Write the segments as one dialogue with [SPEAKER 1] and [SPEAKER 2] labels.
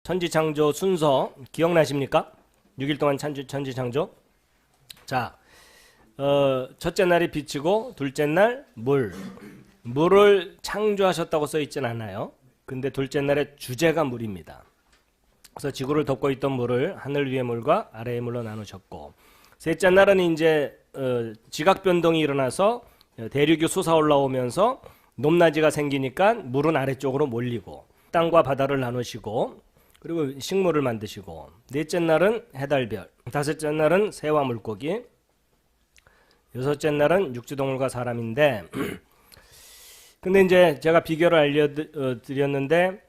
[SPEAKER 1] 천지창조 순서 기억나십니까? 6일 동안 천지창조. 자, 첫째 날이 빛이고 둘째 날 물을 창조하셨다고 써있진 않아요. 근데 둘째 날의 주제가 물입니다. 그래서 지구를 덮고 있던 물을 하늘 위의 물과 아래의 물로 나누셨고, 셋째 날은 이제 지각 변동이 일어나서 대륙이 솟아 올라오면서 높낮이가 생기니까 물은 아래쪽으로 몰리고 땅과 바다를 나누시고, 그리고 식물을 만드시고, 넷째 날은 해달별, 다섯째 날은 새와 물고기, 여섯째 날은 육지동물과 사람인데 근데 이제 제가 비결을 알려드렸는데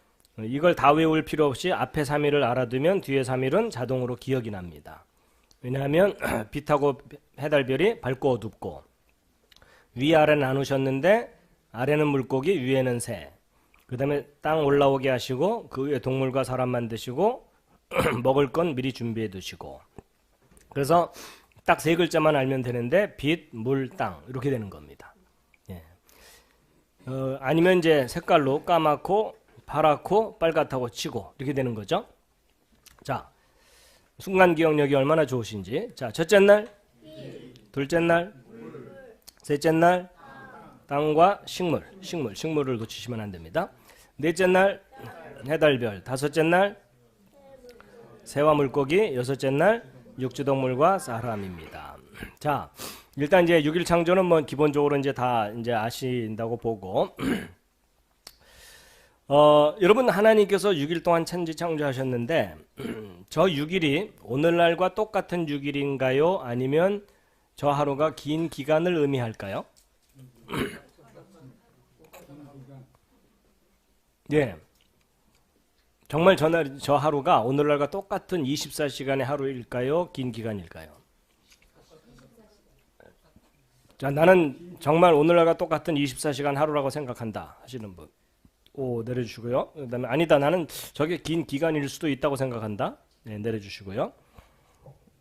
[SPEAKER 1] 이걸 다 외울 필요 없이 앞에 3일을 알아두면 뒤에 3일은 자동으로 기억이 납니다. 왜냐하면 빛하고 해달별이 밝고 어둡고, 위아래 나누셨는데 아래는 물고기, 위에는 새, 그 다음에 땅 올라오게 하시고 그 위에 동물과 사람 만드시고 먹을 건 미리 준비해 두시고, 그래서 딱 세 글자만 알면 되는데 빛, 물, 땅 이렇게 되는 겁니다. 예. 아니면 이제 색깔로 까맣고 파랗고 빨갛다고 치고 이렇게 되는 거죠. 자, 순간 기억력이 얼마나 좋으신지. 자, 첫째 날, 둘째 날, 셋째 날 땅과 식물을 놓치시면 안 됩니다. 넷째 날 해달별, 다섯째 날 새와 물고기, 여섯째 날 육지동물과 사람입니다. 자, 일단 이제 6일 창조는 뭐 기본적으로 이제 다 이제 아신다고 보고 여러분, 하나님께서 6일 동안 천지 창조하셨는데 저 6일이 오늘날과 똑같은 6일인가요? 아니면 저 하루가 긴 기간을 의미할까요? 예. 정말 저 하루가 오늘날과 똑같은 24시간의 하루일까요? 긴 기간일까요? 자, 나는 정말 오늘날과 똑같은 24시간 하루라고 생각한다 하시는 분, 오, 내려주시고요. 그 다음에 아니다, 나는 저게 긴 기간일 수도 있다고 생각한다, 네, 내려주시고요.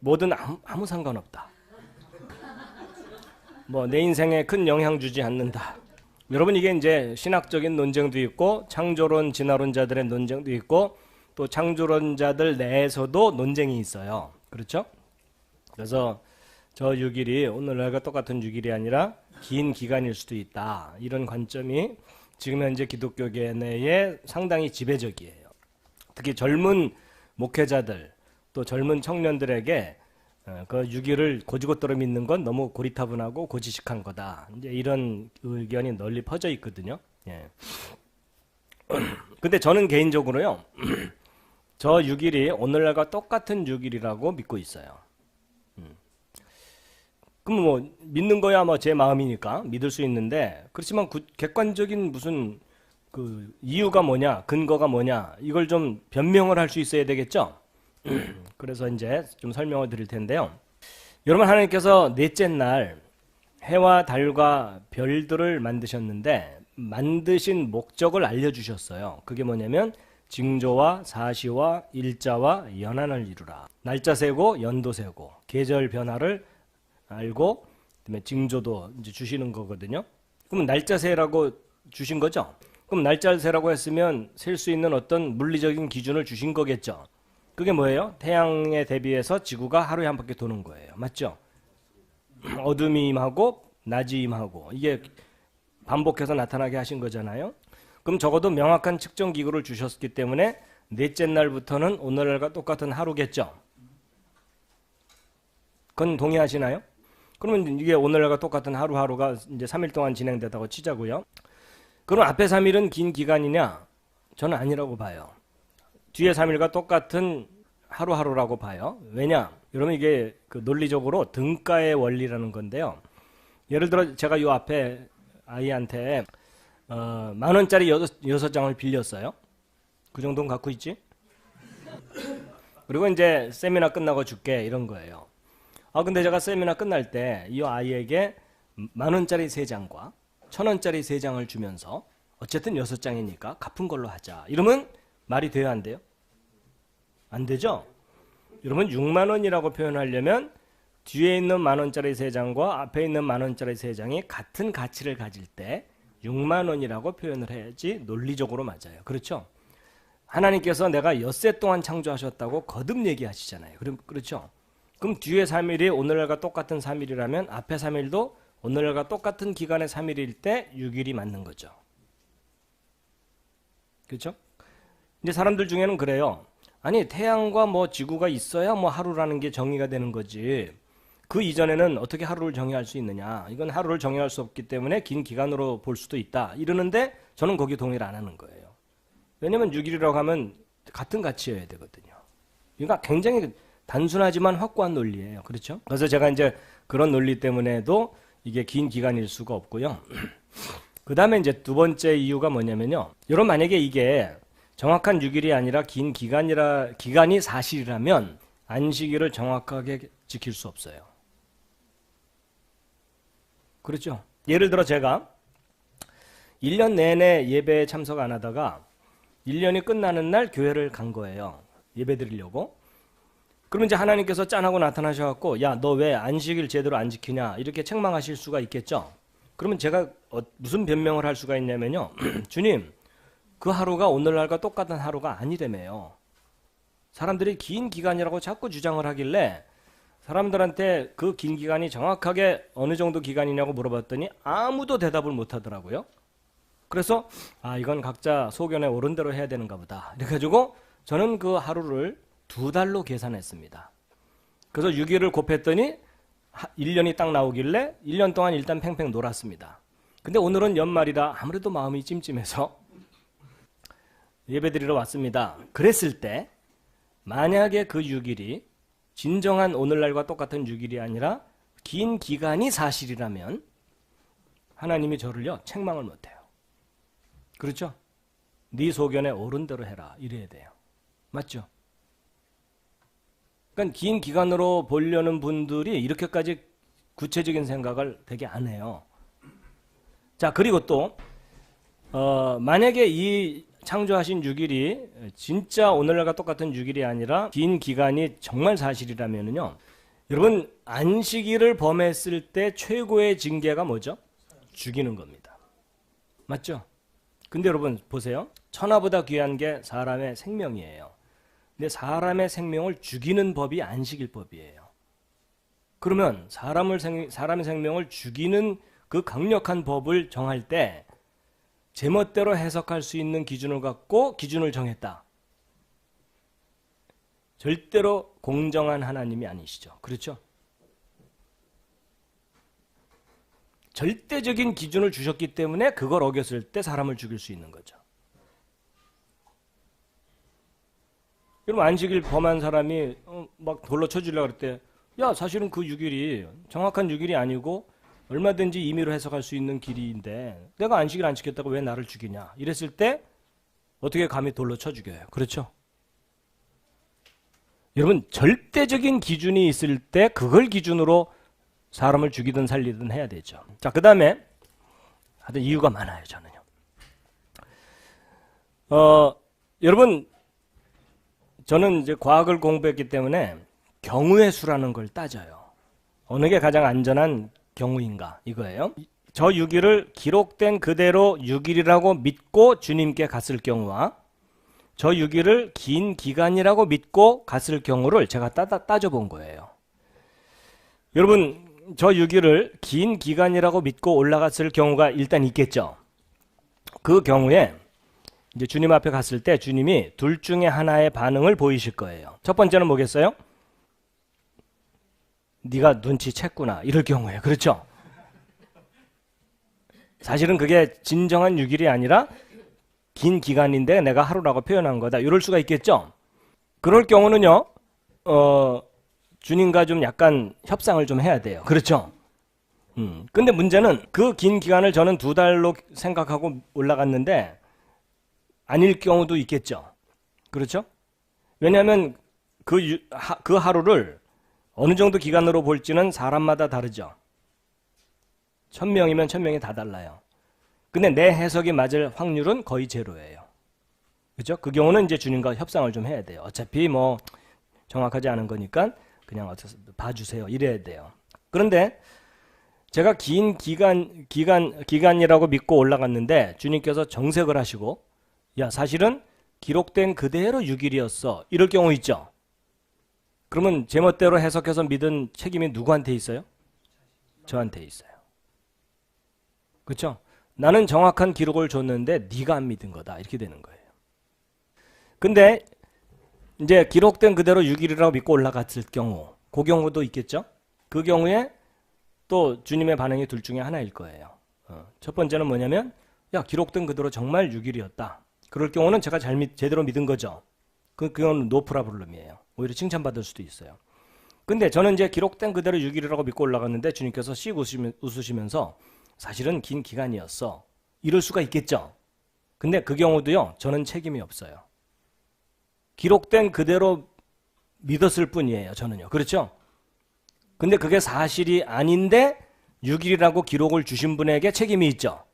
[SPEAKER 1] 뭐든 아무 상관없다, 뭐 내 인생에 큰 영향 주지 않는다. 여러분, 이게 이제 신학적인 논쟁도 있고 창조론 진화론자들의 논쟁도 있고 또 창조론자들 내에서도 논쟁이 있어요. 그렇죠? 그래서 저 6일이 오늘날과 똑같은 6일이 아니라 긴 기간일 수도 있다, 이런 관점이 지금 현재 기독교계 내에 상당히 지배적이에요. 특히 젊은 목회자들 또 젊은 청년들에게 그 6일을 고지고대로 믿는 건 너무 고리타분하고 고지식한 거다, 이제 이런 의견이 널리 퍼져 있거든요. 예. 근데 저는 개인적으로요, 저 6일이 오늘날과 똑같은 6일이라고 믿고 있어요. 그럼 뭐 믿는 거야 뭐 제 마음이니까 믿을 수 있는데, 그렇지만 객관적인 무슨 그 이유가 뭐냐, 근거가 뭐냐, 이걸 좀 변명을 할 수 있어야 되겠죠. 그래서 이제 좀 설명을 드릴 텐데요. 여러분, 하나님께서 넷째 날 해와 달과 별들을 만드셨는데 만드신 목적을 알려주셨어요. 그게 뭐냐면 징조와 사시와 일자와 연한을 이루라. 날짜 세고 연도 세고 계절 변화를 알고, 그다음에 징조도 이제 주시는 거거든요. 그럼 날짜 세라고 주신 거죠. 그럼 날짜 세라고 했으면 셀 수 있는 어떤 물리적인 기준을 주신 거겠죠. 그게 뭐예요? 태양에 대비해서 지구가 하루에 한 바퀴 도는 거예요. 맞죠? 어둠이 임하고 낮이 임하고 이게 반복해서 나타나게 하신 거잖아요. 그럼 적어도 명확한 측정 기구를 주셨기 때문에 넷째 날부터는 오늘날과 똑같은 하루겠죠. 그건 동의하시나요? 그러면 이게 오늘날과 똑같은 하루하루가 이제 3일 동안 진행되다고 치자고요. 그럼 앞에 3일은 긴 기간이냐? 저는 아니라고 봐요. 뒤에 3일과 똑같은 하루하루라고 봐요. 왜냐? 여러분, 이게 그 논리적으로 등가의 원리라는 건데요. 예를 들어 제가 요 앞에 아이한테 10,000원짜리 6장을 빌렸어요. 그 정도는 갖고 있지? 그리고 이제 세미나 끝나고 줄게, 이런 거예요. 근데 제가 세미나 끝날 때 이 아이에게 10,000원짜리 3장과 1,000원짜리 3장을 주면서 어쨌든 6장이니까 갚은 걸로 하자, 이러면 말이 돼요, 안 돼요? 안 되죠? 여러분, 6만 원이라고 표현하려면 뒤에 있는 10,000원짜리 3장과 앞에 있는 10,000원짜리 3장이 같은 가치를 가질 때 6만 원이라고 표현을 해야지 논리적으로 맞아요. 그렇죠? 하나님께서 내가 엿새 동안 창조하셨다고 거듭 얘기하시잖아요. 그렇죠? 그럼 뒤에 3일이 오늘날과 똑같은 3일이라면 앞에 3일도 오늘날과 똑같은 기간의 3일일 때 6일이 맞는 거죠. 그렇죠? 이제 사람들 중에는 그래요. 아니 태양과 뭐 지구가 있어야 뭐 하루라는 게 정의가 되는 거지. 그 이전에는 어떻게 하루를 정의할 수 있느냐. 이건 하루를 정의할 수 없기 때문에 긴 기간으로 볼 수도 있다. 이러는데 저는 거기 동의를 안 하는 거예요. 왜냐면 6일이라고 하면 같은 가치여야 되거든요. 그러니까 굉장히 단순하지만 확고한 논리예요. 그렇죠? 그래서 제가 이제 그런 논리 때문에도 이게 긴 기간일 수가 없고요. 그 다음에 이제 두 번째 이유가 뭐냐면요. 여러분 만약에 이게 정확한 6일이 아니라 긴 기간이 사실이라면 안식일을 정확하게 지킬 수 없어요. 그렇죠? 예를 들어 제가 1년 내내 예배에 참석 안 하다가 1년이 끝나는 날 교회를 간 거예요. 예배 드리려고. 그러면 이제 하나님께서 짠하고 나타나셔갖고 야, 너 왜 안식일 제대로 안 지키냐 이렇게 책망하실 수가 있겠죠. 그러면 제가 무슨 변명을 할 수가 있냐면요. 주님, 그 하루가 오늘날과 똑같은 하루가 아니라며요. 사람들이 긴 기간이라고 자꾸 주장을 하길래 사람들한테 그 긴 기간이 정확하게 어느 정도 기간이냐고 물어봤더니 아무도 대답을 못 하더라고요. 그래서 이건 각자 소견에 옳은 대로 해야 되는가 보다. 그래가지고 저는 그 하루를 2달로 계산했습니다. 그래서 6일을 곱했더니 1년이 딱 나오길래 1년 동안 일단 팽팽 놀았습니다. 근데 오늘은 연말이라 아무래도 마음이 찜찜해서 예배드리러 왔습니다. 그랬을 때 만약에 그 6일이 진정한 오늘날과 똑같은 6일이 아니라 긴 기간이 사실이라면 하나님이 저를요 책망을 못해요. 그렇죠? 네 소견에 옳은 대로 해라 이래야 돼요. 맞죠? 그러니까 긴 기간으로 보려는 분들이 이렇게까지 구체적인 생각을 되게 안 해요. 자, 그리고 또 만약에 이 창조하신 6일이 진짜 오늘날과 똑같은 6일이 아니라 긴 기간이 정말 사실이라면요. 여러분 안식일을 범했을 때 최고의 징계가 뭐죠? 죽이는 겁니다. 맞죠? 근데 여러분 보세요. 천하보다 귀한 게 사람의 생명이에요. 근데 사람의 생명을 죽이는 법이 안식일법이에요. 그러면 사람의 생명을 죽이는 그 강력한 법을 정할 때 제멋대로 해석할 수 있는 기준을 갖고 기준을 정했다. 절대로 공정한 하나님이 아니시죠. 그렇죠? 절대적인 기준을 주셨기 때문에 그걸 어겼을 때 사람을 죽일 수 있는 거죠. 여러분 안식일 범한 사람이 막 돌로 쳐주려고 할 때 야 사실은 그 6일이 정확한 6일이 아니고 얼마든지 임의로 해석할 수 있는 길인데 내가 안식일 안 지켰다고 왜 나를 죽이냐 이랬을 때 어떻게 감히 돌로 쳐 죽여요. 그렇죠? 여러분 절대적인 기준이 있을 때 그걸 기준으로 사람을 죽이든 살리든 해야 되죠. 자, 그 다음에 하여튼 이유가 많아요. 저는요. 여러분 저는 이제 과학을 공부했기 때문에 경우의 수라는 걸 따져요. 어느 게 가장 안전한 경우인가 이거예요. 저 6일을 기록된 그대로 6일이라고 믿고 주님께 갔을 경우와 저 6일을 긴 기간이라고 믿고 갔을 경우를 제가 따져본 거예요. 여러분 저 6일을 긴 기간이라고 믿고 올라갔을 경우가 일단 있겠죠. 그 경우에 이제 주님 앞에 갔을 때 주님이 둘 중에 하나의 반응을 보이실 거예요. 첫 번째는 뭐겠어요? 네가 눈치챘구나 이럴 경우에. 그렇죠? 사실은 그게 진정한 6일이 아니라 긴 기간인데 내가 하루라고 표현한 거다 이럴 수가 있겠죠. 그럴 경우는요 주님과 좀 약간 협상을 좀 해야 돼요. 그렇죠? 근데 문제는 그 긴 기간을 저는 2달로 생각하고 올라갔는데 아닐 경우도 있겠죠. 그렇죠? 왜냐하면 그 하루를 어느 정도 기간으로 볼지는 사람마다 다르죠. 1000명이면 1000명이 다 달라요. 근데 내 해석이 맞을 확률은 거의 제로예요. 그렇죠? 그 경우는 이제 주님과 협상을 좀 해야 돼요. 어차피 뭐 정확하지 않은 거니까 그냥 봐주세요. 이래야 돼요. 그런데 제가 긴 기간이라고 믿고 올라갔는데 주님께서 정색을 하시고 야 사실은 기록된 그대로 6일이었어. 이럴 경우 있죠. 그러면 제멋대로 해석해서 믿은 책임이 누구한테 있어요? 저한테 있어요. 그렇죠? 나는 정확한 기록을 줬는데 네가 안 믿은 거다. 이렇게 되는 거예요. 근데 이제 기록된 그대로 6일이라고 믿고 올라갔을 경우, 그 경우도 있겠죠? 그 경우에 또 주님의 반응이 둘 중에 하나일 거예요. 첫 번째는 뭐냐면 야, 기록된 그대로 정말 6일이었다. 그럴 경우는 제가 제대로 믿은 거죠. 그건 노 프라블럼이에요. 오히려 칭찬받을 수도 있어요. 근데 저는 이제 기록된 그대로 6일이라고 믿고 올라갔는데 주님께서 씩 웃으시면서 사실은 긴 기간이었어. 이럴 수가 있겠죠. 근데 그 경우도요, 저는 책임이 없어요. 기록된 그대로 믿었을 뿐이에요. 저는요. 그렇죠? 근데 그게 사실이 아닌데 6일이라고 기록을 주신 분에게 책임이 있죠.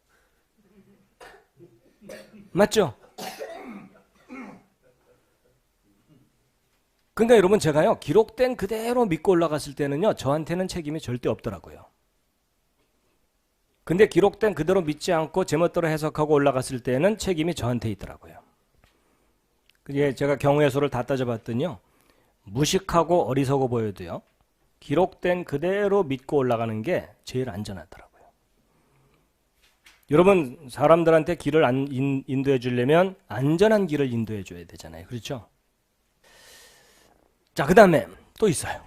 [SPEAKER 1] 맞죠? 그러니까 여러분 제가요, 기록된 그대로 믿고 올라갔을 때는요, 저한테는 책임이 절대 없더라고요. 근데 기록된 그대로 믿지 않고 제멋대로 해석하고 올라갔을 때는 책임이 저한테 있더라고요. 제가 경우의 수를 다 따져봤더니요, 무식하고 어리석어 보여도요, 기록된 그대로 믿고 올라가는 게 제일 안전하더라고요. 여러분, 사람들한테 길을 인도해 주려면 안전한 길을 인도해 줘야 되잖아요. 그렇죠? 자, 그 다음에 또 있어요.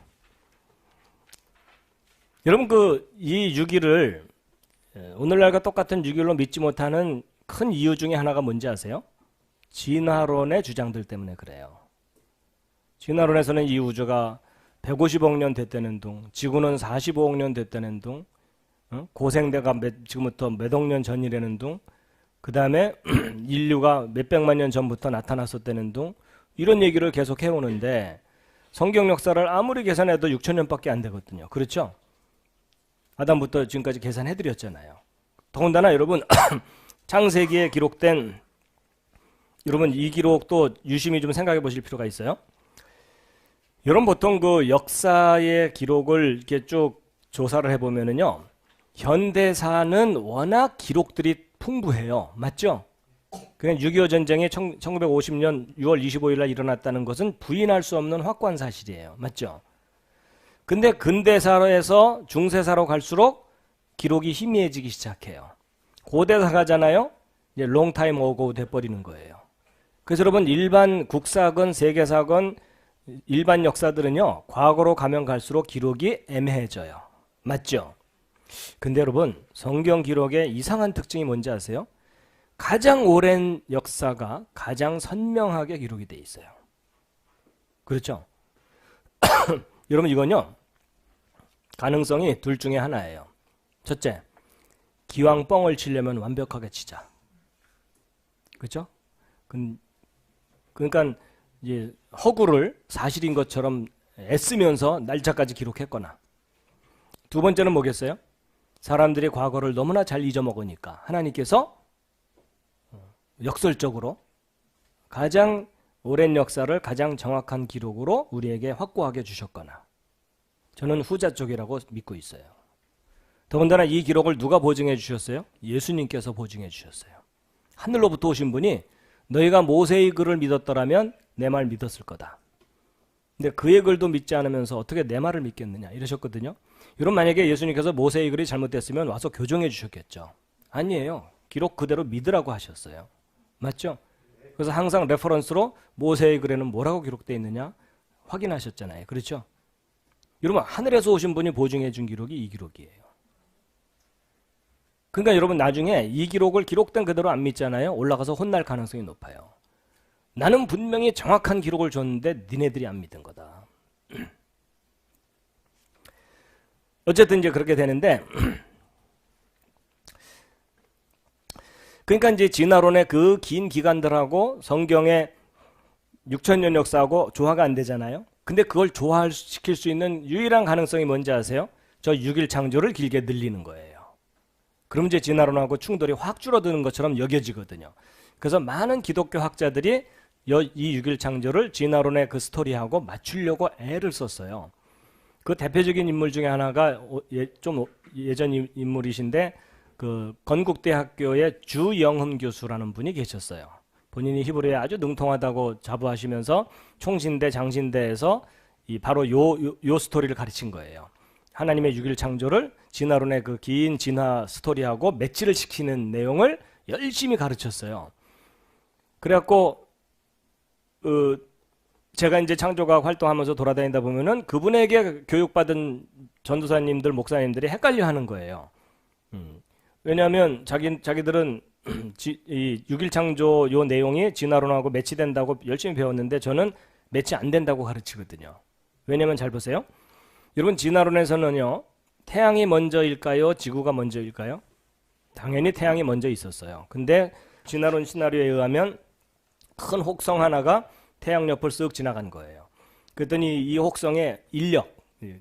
[SPEAKER 1] 여러분, 이 6일을 오늘날과 똑같은 6일로 믿지 못하는 큰 이유 중에 하나가 뭔지 아세요? 진화론의 주장들 때문에 그래요. 진화론에서는 이 우주가 150억 년 됐다는 둥, 지구는 45억 년 됐다는 둥, 고생대가 지금부터 몇억 년 전이라는 둥, 그 다음에 인류가 몇백만 년 전부터 나타났었다는 둥, 이런 얘기를 계속 해오는데 성경 역사를 아무리 계산해도 6천년밖에 안 되거든요. 그렇죠? 아담부터 지금까지 계산해드렸잖아요. 더군다나 여러분 창세기에 기록된, 여러분 이 기록도 유심히 좀 생각해 보실 필요가 있어요. 여러분 보통 그 역사의 기록을 이렇게 쭉 조사를 해보면은요, 현대사는 워낙 기록들이 풍부해요. 맞죠? 그냥 6.25 전쟁이 1950년 6월 25일 날 일어났다는 것은 부인할 수 없는 확고한 사실이에요. 맞죠? 근데 근대사에서 중세사로 갈수록 기록이 희미해지기 시작해요. 고대사 가잖아요. 이제 롱타임 오고 돼버리는 거예요. 그래서 여러분 일반 국사건 세계사건 일반 역사들은요, 과거로 가면 갈수록 기록이 애매해져요. 맞죠? 근데 여러분 성경 기록의 이상한 특징이 뭔지 아세요? 가장 오랜 역사가 가장 선명하게 기록이 돼 있어요. 그렇죠? 여러분 이건요, 가능성이 둘 중에 하나예요. 첫째, 기왕 뻥을 치려면 완벽하게 치자. 그렇죠? 그러니까 이제 허구를 사실인 것처럼 애쓰면서 날짜까지 기록했거나, 두 번째는 뭐겠어요? 사람들이 과거를 너무나 잘 잊어먹으니까 하나님께서 역설적으로 가장 오랜 역사를 가장 정확한 기록으로 우리에게 확고하게 주셨거나, 저는 후자 쪽이라고 믿고 있어요. 더군다나 이 기록을 누가 보증해 주셨어요? 예수님께서 보증해 주셨어요. 하늘로부터 오신 분이 너희가 모세의 글을 믿었더라면 내 말 믿었을 거다. 근데 그의 글도 믿지 않으면서 어떻게 내 말을 믿겠느냐 이러셨거든요. 여러분 만약에 예수님께서 모세의 글이 잘못됐으면 와서 교정해 주셨겠죠. 아니에요. 기록 그대로 믿으라고 하셨어요. 맞죠? 그래서 항상 레퍼런스로 모세의 글에는 뭐라고 기록되어 있느냐 확인하셨잖아요. 그렇죠? 여러분 하늘에서 오신 분이 보증해 준 기록이 이 기록이에요. 그러니까 여러분 나중에 이 기록을 기록된 그대로 안 믿잖아요. 올라가서 혼날 가능성이 높아요. 나는 분명히 정확한 기록을 줬는데 니네들이 안 믿은 거다. 어쨌든 이제 그렇게 되는데, 그러니까 이제 진화론의 그 긴 기간들하고 성경의 6천년 역사하고 조화가 안 되잖아요. 근데 그걸 조화시킬 수 있는 유일한 가능성이 뭔지 아세요? 저 6일 창조를 길게 늘리는 거예요. 그럼 이제 진화론하고 충돌이 확 줄어드는 것처럼 여겨지거든요. 그래서 많은 기독교 학자들이 이 6일 창조를 진화론의 그 스토리하고 맞추려고 애를 썼어요. 그 대표적인 인물 중에 하나가 좀 예전 인물이신데 그 건국대학교의 주영흠 교수라는 분이 계셨어요. 본인이 히브리어에 아주 능통하다고 자부하시면서 총신대 장신대에서 이 바로 요 스토리를 가르친 거예요. 하나님의 6일 창조를 진화론의 그 긴 진화 스토리하고 매치를 시키는 내용을 열심히 가르쳤어요. 그래갖고 제가 이제 창조과학 활동하면서 돌아다니다 보면은 그분에게 교육받은 전도사님들, 목사님들이 헷갈려 하는 거예요. 왜냐하면 자기들은 이 6일 창조 요 내용이 진화론하고 매치된다고 열심히 배웠는데 저는 매치 안 된다고 가르치거든요. 왜냐면 잘 보세요. 여러분 진화론에서는요. 태양이 먼저일까요? 지구가 먼저일까요? 당연히 태양이 먼저 있었어요. 근데 진화론 시나리오에 의하면 큰 혹성 하나가 태양 옆을 쓱 지나간 거예요. 그랬더니 이 혹성의 인력,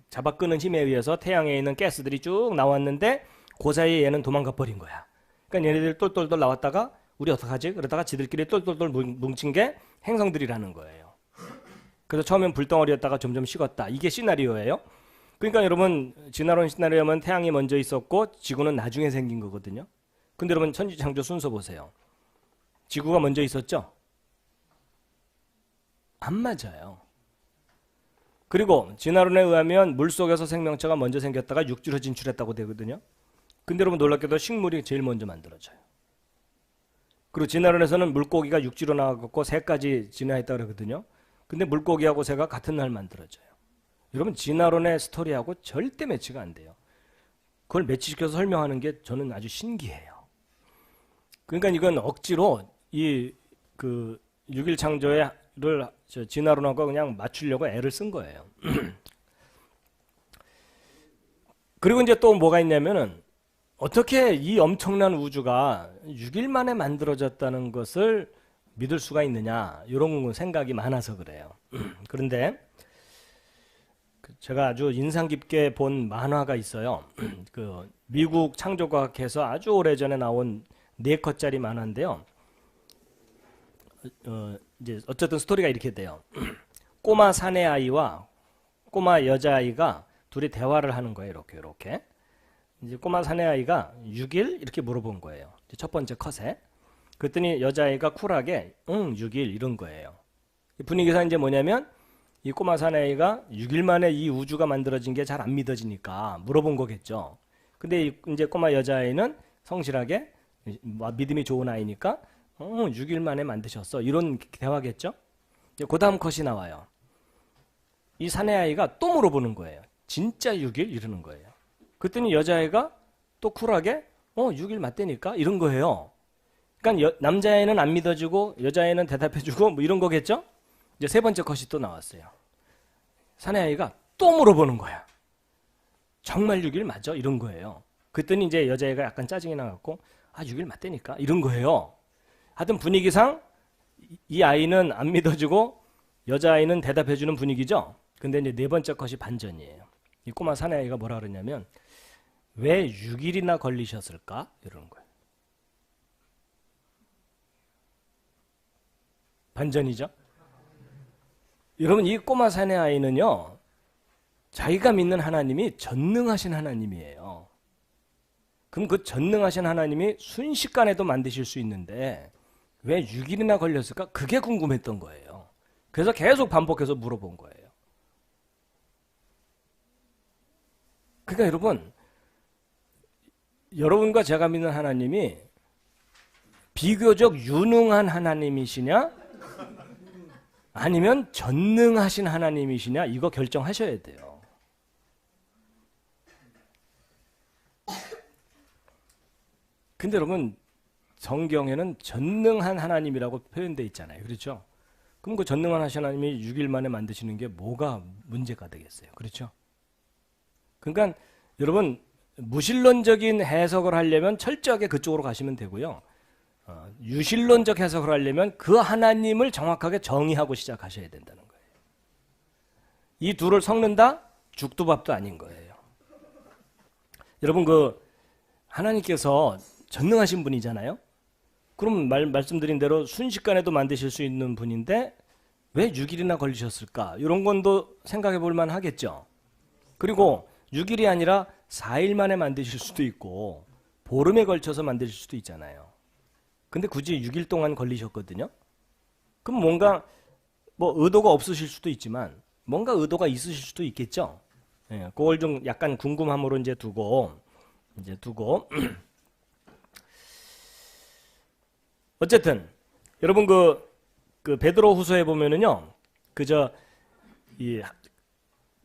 [SPEAKER 1] 잡아 끄는 힘에 의해서 태양에 있는 가스들이 쭉 나왔는데 그 사이에 얘는 도망가 버린 거야. 그러니까 얘네들이 똘똘똘 나왔다가 우리 어떡하지? 그러다가 지들끼리 똘똘똘 뭉친 게 행성들이라는 거예요. 그래서 처음엔 불덩어리였다가 점점 식었다. 이게 시나리오예요. 그러니까 여러분 진화론 시나리오면 태양이 먼저 있었고 지구는 나중에 생긴 거거든요. 근데 여러분 천지창조 순서 보세요. 지구가 먼저 있었죠? 안 맞아요. 그리고 진화론에 의하면 물속에서 생명체가 먼저 생겼다가 육지로 진출했다고 되거든요. 근데 여러분 놀랍게도 식물이 제일 먼저 만들어져요. 그리고 진화론에서는 물고기가 육지로 나가고 새까지 진화했다고 그러거든요. 근데 물고기하고 새가 같은 날 만들어져요. 여러분 진화론의 스토리하고 절대 매치가 안 돼요. 그걸 매치시켜서 설명하는 게 저는 아주 신기해요. 그러니까 이건 억지로 이 그 6일 창조를 진화론하고 그냥 맞추려고 애를 쓴 거예요. 그리고 이제 또 뭐가 있냐면은 어떻게 이 엄청난 우주가 6일 만에 만들어졌다는 것을 믿을 수가 있느냐 이런 생각이 많아서 그래요. 그런데 제가 아주 인상 깊게 본 만화가 있어요. 그 미국 창조과학에서 아주 오래전에 나온 4컷짜리 만화인데요. 이제 어쨌든 스토리가 이렇게 돼요. 꼬마 사내아이와 꼬마 여자아이가 둘이 대화를 하는 거예요. 이렇게. 이제 꼬마 사내아이가 6일 이렇게 물어본 거예요. 첫 번째 컷에. 그랬더니 여자아이가 쿨하게 6일 이런 거예요. 분위기상 이제 뭐냐면 이 꼬마 사내아이가 6일 만에 이 우주가 만들어진 게 잘 안 믿어지니까 물어본 거겠죠. 근데 이제 꼬마 여자아이는 성실하게 믿음이 좋은 아이니까 6일 만에 만드셨어. 이런 대화겠죠. 그 다음 컷이 나와요. 이 사내아이가 또 물어보는 거예요. 진짜 6일? 이러는 거예요. 그랬더니 여자아이가 또 쿨하게 6일 맞다니까? 이런 거예요. 그러니까 남자애는 안 믿어주고 여자애는 대답해주고 뭐 이런 거겠죠? 이제 세 번째 컷이 또 나왔어요. 사내아이가 또 물어보는 거야. 정말 6일 맞아? 이런 거예요. 그랬더니 이제 여자애가 약간 짜증이 나갖고 6일 맞다니까? 이런 거예요. 하여튼 분위기상 이 아이는 안 믿어주고 여자아이는 대답해주는 분위기죠. 근데 이제 네 번째 컷이 반전이에요. 이 꼬마 사내아이가 뭐라 그러냐면 왜 6일이나 걸리셨을까? 이러는 거예요. 반전이죠. 여러분 이 꼬마 사내아이는요. 자기가 믿는 하나님이 전능하신 하나님이에요. 그럼 그 전능하신 하나님이 순식간에도 만드실 수 있는데 왜 6일이나 걸렸을까? 그게 궁금했던 거예요. 그래서 계속 반복해서 물어본 거예요. 그러니까 여러분과 제가 믿는 하나님이 비교적 유능한 하나님이시냐? 아니면 전능하신 하나님이시냐? 이거 결정하셔야 돼요. 근데 여러분 성경에는 전능한 하나님이라고 표현되어 있잖아요. 그렇죠? 그럼 그 전능한 하나님이 6일 만에 만드시는 게 뭐가 문제가 되겠어요. 그렇죠? 그러니까 여러분 무신론적인 해석을 하려면 철저하게 그쪽으로 가시면 되고요. 유신론적 해석을 하려면 그 하나님을 정확하게 정의하고 시작하셔야 된다는 거예요. 이 둘을 섞는다? 죽도 밥도 아닌 거예요. 여러분 하나님께서 전능하신 분이잖아요. 그럼 말씀드린 대로 순식간에도 만드실 수 있는 분인데 왜 6일이나 걸리셨을까? 이런 건도 생각해 볼 만 하겠죠. 그리고 6일이 아니라 4일 만에 만드실 수도 있고 보름에 걸쳐서 만드실 수도 있잖아요. 근데 굳이 6일 동안 걸리셨거든요. 그럼 뭔가 뭐 의도가 없으실 수도 있지만 뭔가 의도가 있으실 수도 있겠죠. 예, 그걸 좀 약간 궁금함으로 이제 두고 어쨌든 여러분 그 베드로후서에 보면은요, 그저 이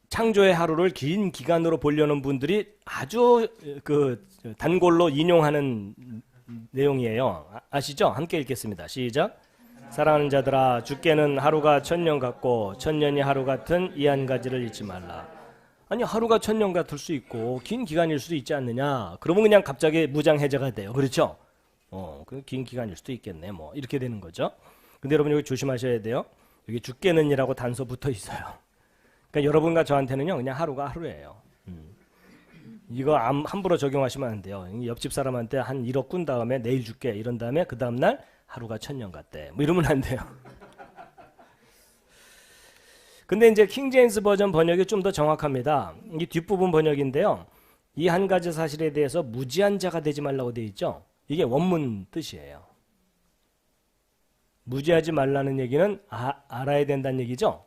[SPEAKER 1] 창조의 하루를 긴 기간으로 보려는 분들이 아주 그 단골로 인용하는 내용이에요. 아시죠? 함께 읽겠습니다. 시작. 사랑하는 자들아, 주께는 하루가 1000년 같고 1000년이 하루 같은 이 한 가지를 잊지 말라. 아니, 하루가 1000년 같을 수 있고 긴 기간일 수도 있지 않느냐. 그러면 그냥 갑자기 무장해제가 돼요. 그렇죠? 그 긴 기간일 수도 있겠네. 뭐 이렇게 되는 거죠. 근데 여러분 여기 조심하셔야 돼요. 여기 주께는이라고 단서 붙어 있어요. 그러니까 여러분과 저한테는요, 그냥 하루가 하루예요. 이거 함부로 적용하시면 안 돼요. 옆집 사람한테 한 1억 꾼 다음에 내일 줄게 이런 다음에 그 다음날 하루가 1000년 같대. 뭐 이러면 안 돼요. 근데 이제 킹제임스 버전 번역이 좀 더 정확합니다. 이 뒷부분 번역인데요. 이 한 가지 사실에 대해서 무지한 자가 되지 말라고 되어 있죠. 이게 원문 뜻이에요. 무지하지 말라는 얘기는 알아야 된다는 얘기죠.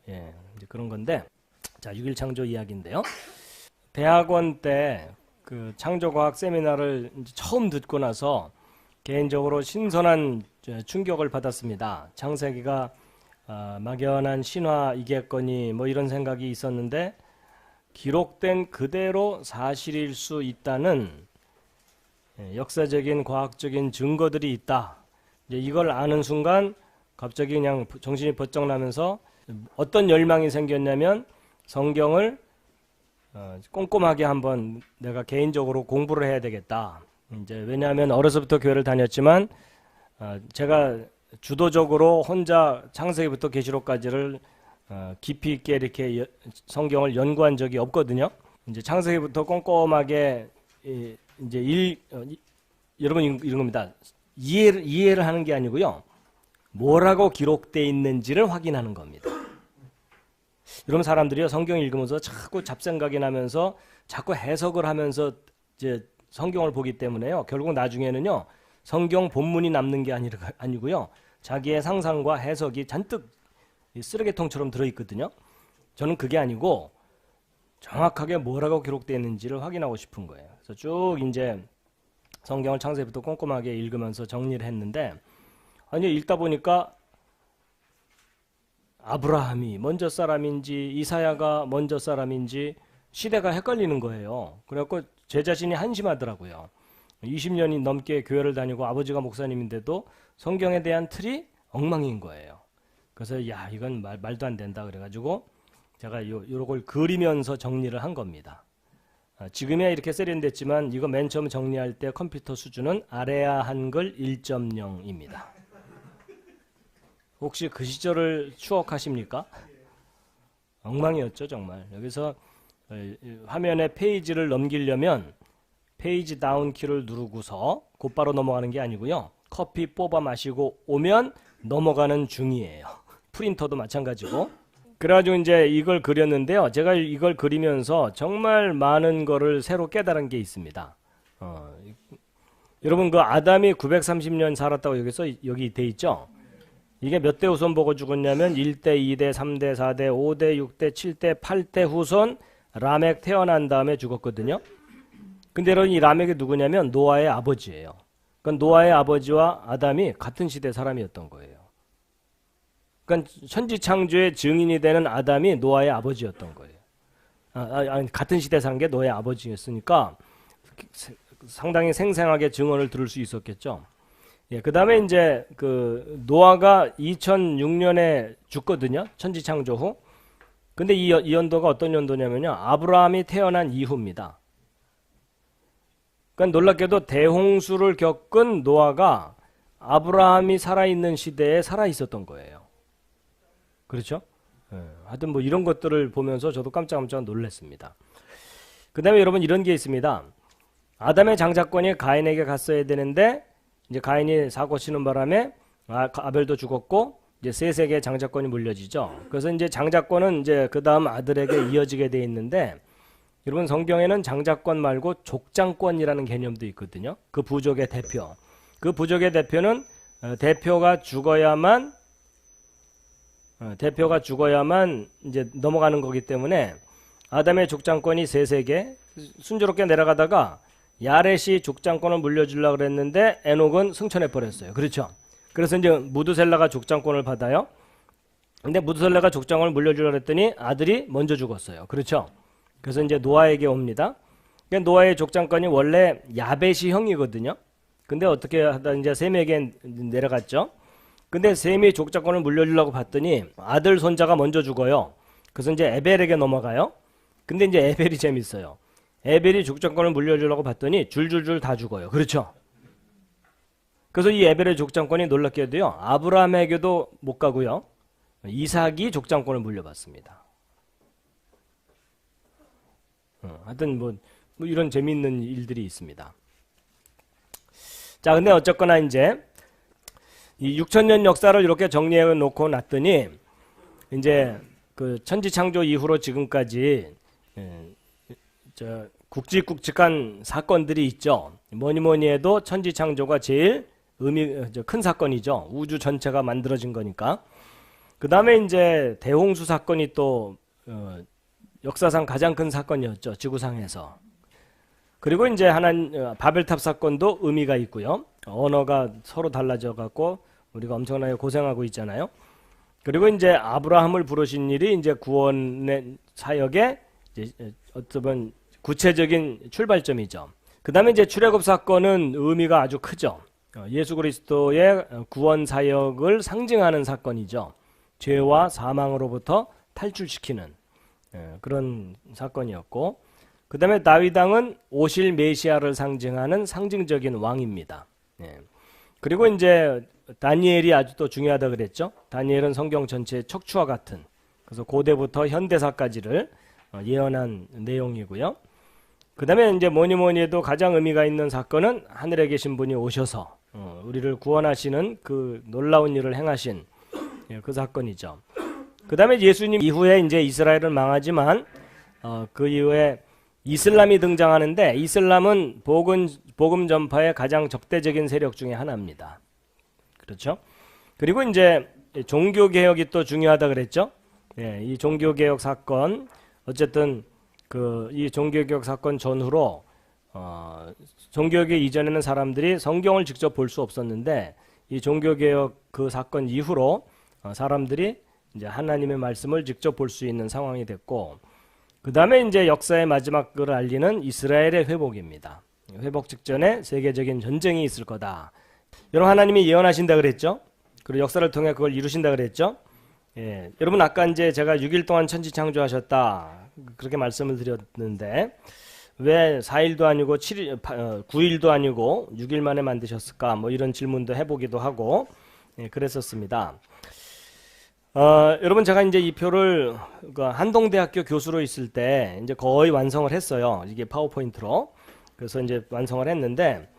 [SPEAKER 1] 예, 이제 그런 건데, 자, 6일 창조 이야기인데요. 대학원 때 그 창조과학 세미나를 이제 처음 듣고 나서 개인적으로 신선한 충격을 받았습니다. 창세기가 막연한 신화이겠거니 뭐 이런 생각이 있었는데, 기록된 그대로 사실일 수 있다는 역사적인 과학적인 증거들이 있다. 이제 이걸 아는 순간 갑자기 그냥 정신이 번쩍 나면서 어떤 열망이 생겼냐면 성경을 꼼꼼하게 한번 내가 개인적으로 공부를 해야 되겠다. 이제 왜냐하면 어려서부터 교회를 다녔지만 제가 주도적으로 혼자 창세기부터 계시록까지를 깊이 있게 이렇게 성경을 연구한 적이 없거든요. 이제 창세기부터 꼼꼼하게 이제 여러분 이런 겁니다. 이해를 하는 게 아니고요. 뭐라고 기록되어 있는지를 확인하는 겁니다. 여러분 사람들이요, 성경 읽으면서 자꾸 잡생각이 나면서 자꾸 해석을 하면서 이제 성경을 보기 때문에요. 결국 나중에는요, 성경 본문이 남는 게 아니고요. 자기의 상상과 해석이 잔뜩 쓰레기통처럼 들어있거든요. 저는 그게 아니고 정확하게 뭐라고 기록되어 있는지를 확인하고 싶은 거예요. 그래서 쭉 이제 성경을 창세기부터 꼼꼼하게 읽으면서 정리를 했는데, 아니 읽다 보니까 아브라함이 먼저 사람인지 이사야가 먼저 사람인지 시대가 헷갈리는 거예요. 그래갖고 제 자신이 한심하더라고요. 20년이 넘게 교회를 다니고 아버지가 목사님인데도 성경에 대한 틀이 엉망인 거예요. 그래서 야, 이건 말도 안 된다 그래가지고 제가 요걸 그리면서 정리를 한 겁니다. 지금이야 이렇게 세련됐지만 이거 맨 처음 정리할 때 컴퓨터 수준은 아레아 한글 1.0입니다. 혹시 그 시절을 추억하십니까? 엉망이었죠 정말. 여기서 화면에 페이지를 넘기려면 페이지 다운 키를 누르고서 곧바로 넘어가는 게 아니고요. 커피 뽑아 마시고 오면 넘어가는 중이에요. 프린터도 마찬가지고. 그래가지고 이제 이걸 그렸는데요. 제가 이걸 그리면서 정말 많은 거를 새로 깨달은 게 있습니다. 여러분 그 아담이 930년 살았다고 여기 돼 있죠? 이게 몇 대 후손 보고 죽었냐면 1대, 2대, 3대, 4대, 5대, 6대, 7대, 8대 후손 라멕 태어난 다음에 죽었거든요. 근데 여러분 이 라멕이 누구냐면 노아의 아버지예요. 그러니까 노아의 아버지와 아담이 같은 시대 사람이었던 거예요. 그러니까 천지창조의 증인이 되는 아담이 노아의 아버지였던 거예요. 같은 시대 산 게 노아의 아버지였으니까 상당히 생생하게 증언을 들을 수 있었겠죠. 예, 그 다음에 이제 그 노아가 2006년에 죽거든요. 천지창조 후. 근데 이 연도가 어떤 연도냐면요. 아브라함이 태어난 이후입니다. 그러니까 놀랍게도 대홍수를 겪은 노아가 아브라함이 살아있는 시대에 살아있었던 거예요. 그렇죠? 예, 하여튼 뭐 이런 것들을 보면서 저도 깜짝깜짝 놀랐습니다. 그 다음에 여러분 이런 게 있습니다. 아담의 장자권이 가인에게 갔어야 되는데 이제 가인이 사고 치는 바람에 아벨도 죽었고 이제 셋에게 장자권이 물려지죠. 그래서 이제 장자권은 이제 그 다음 아들에게 이어지게 돼 있는데 여러분 성경에는 장자권 말고 족장권이라는 개념도 있거든요. 그 부족의 대표. 그 부족의 대표는 대표가 죽어야만 이제 넘어가는 거기 때문에 아담의 족장권이 세세계 순조롭게 내려가다가 야렛이 족장권을 물려주려고 그랬는데 에녹은 승천해 버렸어요. 그렇죠? 그래서 이제 무드셀라가 족장권을 받아요. 근데 무드셀라가 족장권을 물려주려고 했더니 아들이 먼저 죽었어요. 그렇죠? 그래서 이제 노아에게 옵니다. 그러니까 노아의 족장권이 원래 야벳이 형이거든요. 근데 어떻게 하다 이제 셈에게 내려갔죠. 근데 셈이 족장권을 물려주려고 봤더니 아들 손자가 먼저 죽어요. 그래서 이제 에벨에게 넘어가요. 근데 이제 에벨이 재밌어요. 에벨이 족장권을 물려주려고 봤더니 줄줄줄 다 죽어요. 그렇죠? 그래서 이 에벨의 족장권이 놀랍게도요. 아브라함에게도 못 가고요. 이삭이 족장권을 물려받습니다. 하여튼 뭐 이런 재미있는 일들이 있습니다. 자, 근데 어쨌거나 이제 이 6,000년 역사를 이렇게 정리해 놓고 놨더니 이제 그 천지창조 이후로 지금까지 굵직굵직한 사건들이 있죠. 뭐니 해도 천지창조가 제일 큰 사건이죠. 우주 전체가 만들어진 거니까. 그 다음에 이제 대홍수 사건이 또 역사상 가장 큰 사건이었죠. 지구상에서. 그리고 이제 바벨탑 사건도 의미가 있고요. 언어가 서로 달라져 갖고 우리가 엄청나게 고생하고 있잖아요. 그리고 이제 아브라함을 부르신 일이 이제 구원의 사역의 이제 어떤 구체적인 출발점이죠. 그 다음에 이제 출애굽 사건은 의미가 아주 크죠. 예수 그리스도의 구원 사역을 상징하는 사건이죠. 죄와 사망으로부터 탈출시키는 그런 사건이었고, 그 다음에 다윗 왕은 오실 메시아를 상징하는 상징적인 왕입니다. 그리고 이제 다니엘이 아주 또 중요하다 그랬죠. 다니엘은 성경 전체의 척추와 같은, 그래서 고대부터 현대사까지를 예언한 내용이고요. 그 다음에 이제 뭐니 해도 가장 의미가 있는 사건은 하늘에 계신 분이 오셔서 우리를 구원하시는 그 놀라운 일을 행하신 그 사건이죠. 그 다음에 예수님 이후에 이제 이스라엘은 망하지만 그 이후에 이슬람이 등장하는데, 이슬람은 복음 전파의 가장 적대적인 세력 중에 하나입니다. 그렇죠? 그리고 이제 종교 개혁이 또 중요하다 그랬죠? 이 종교 개혁 사건, 어쨌든 이 종교 개혁 사건 전후로 종교 개혁 이전에는 사람들이 성경을 직접 볼 수 없었는데, 이 종교 개혁 그 사건 이후로 사람들이 이제 하나님의 말씀을 직접 볼 수 있는 상황이 됐고, 그 다음에 이제 역사의 마지막을 알리는 이스라엘의 회복입니다. 회복 직전에 세계적인 전쟁이 있을 거다. 여러분, 하나님이 예언하신다 그랬죠? 그리고 역사를 통해 그걸 이루신다 그랬죠? 여러분, 아까 이제 제가 6일 동안 천지 창조하셨다 그렇게 말씀을 드렸는데, 왜 4일도 아니고 9일도 아니고 6일 만에 만드셨을까? 뭐 이런 질문도 해보기도 하고 그랬었습니다. 여러분, 제가 이제 이 표를 한동대학교 교수로 있을 때 이제 거의 완성을 했어요. 이게 파워포인트로. 그래서 이제 완성을 했는데,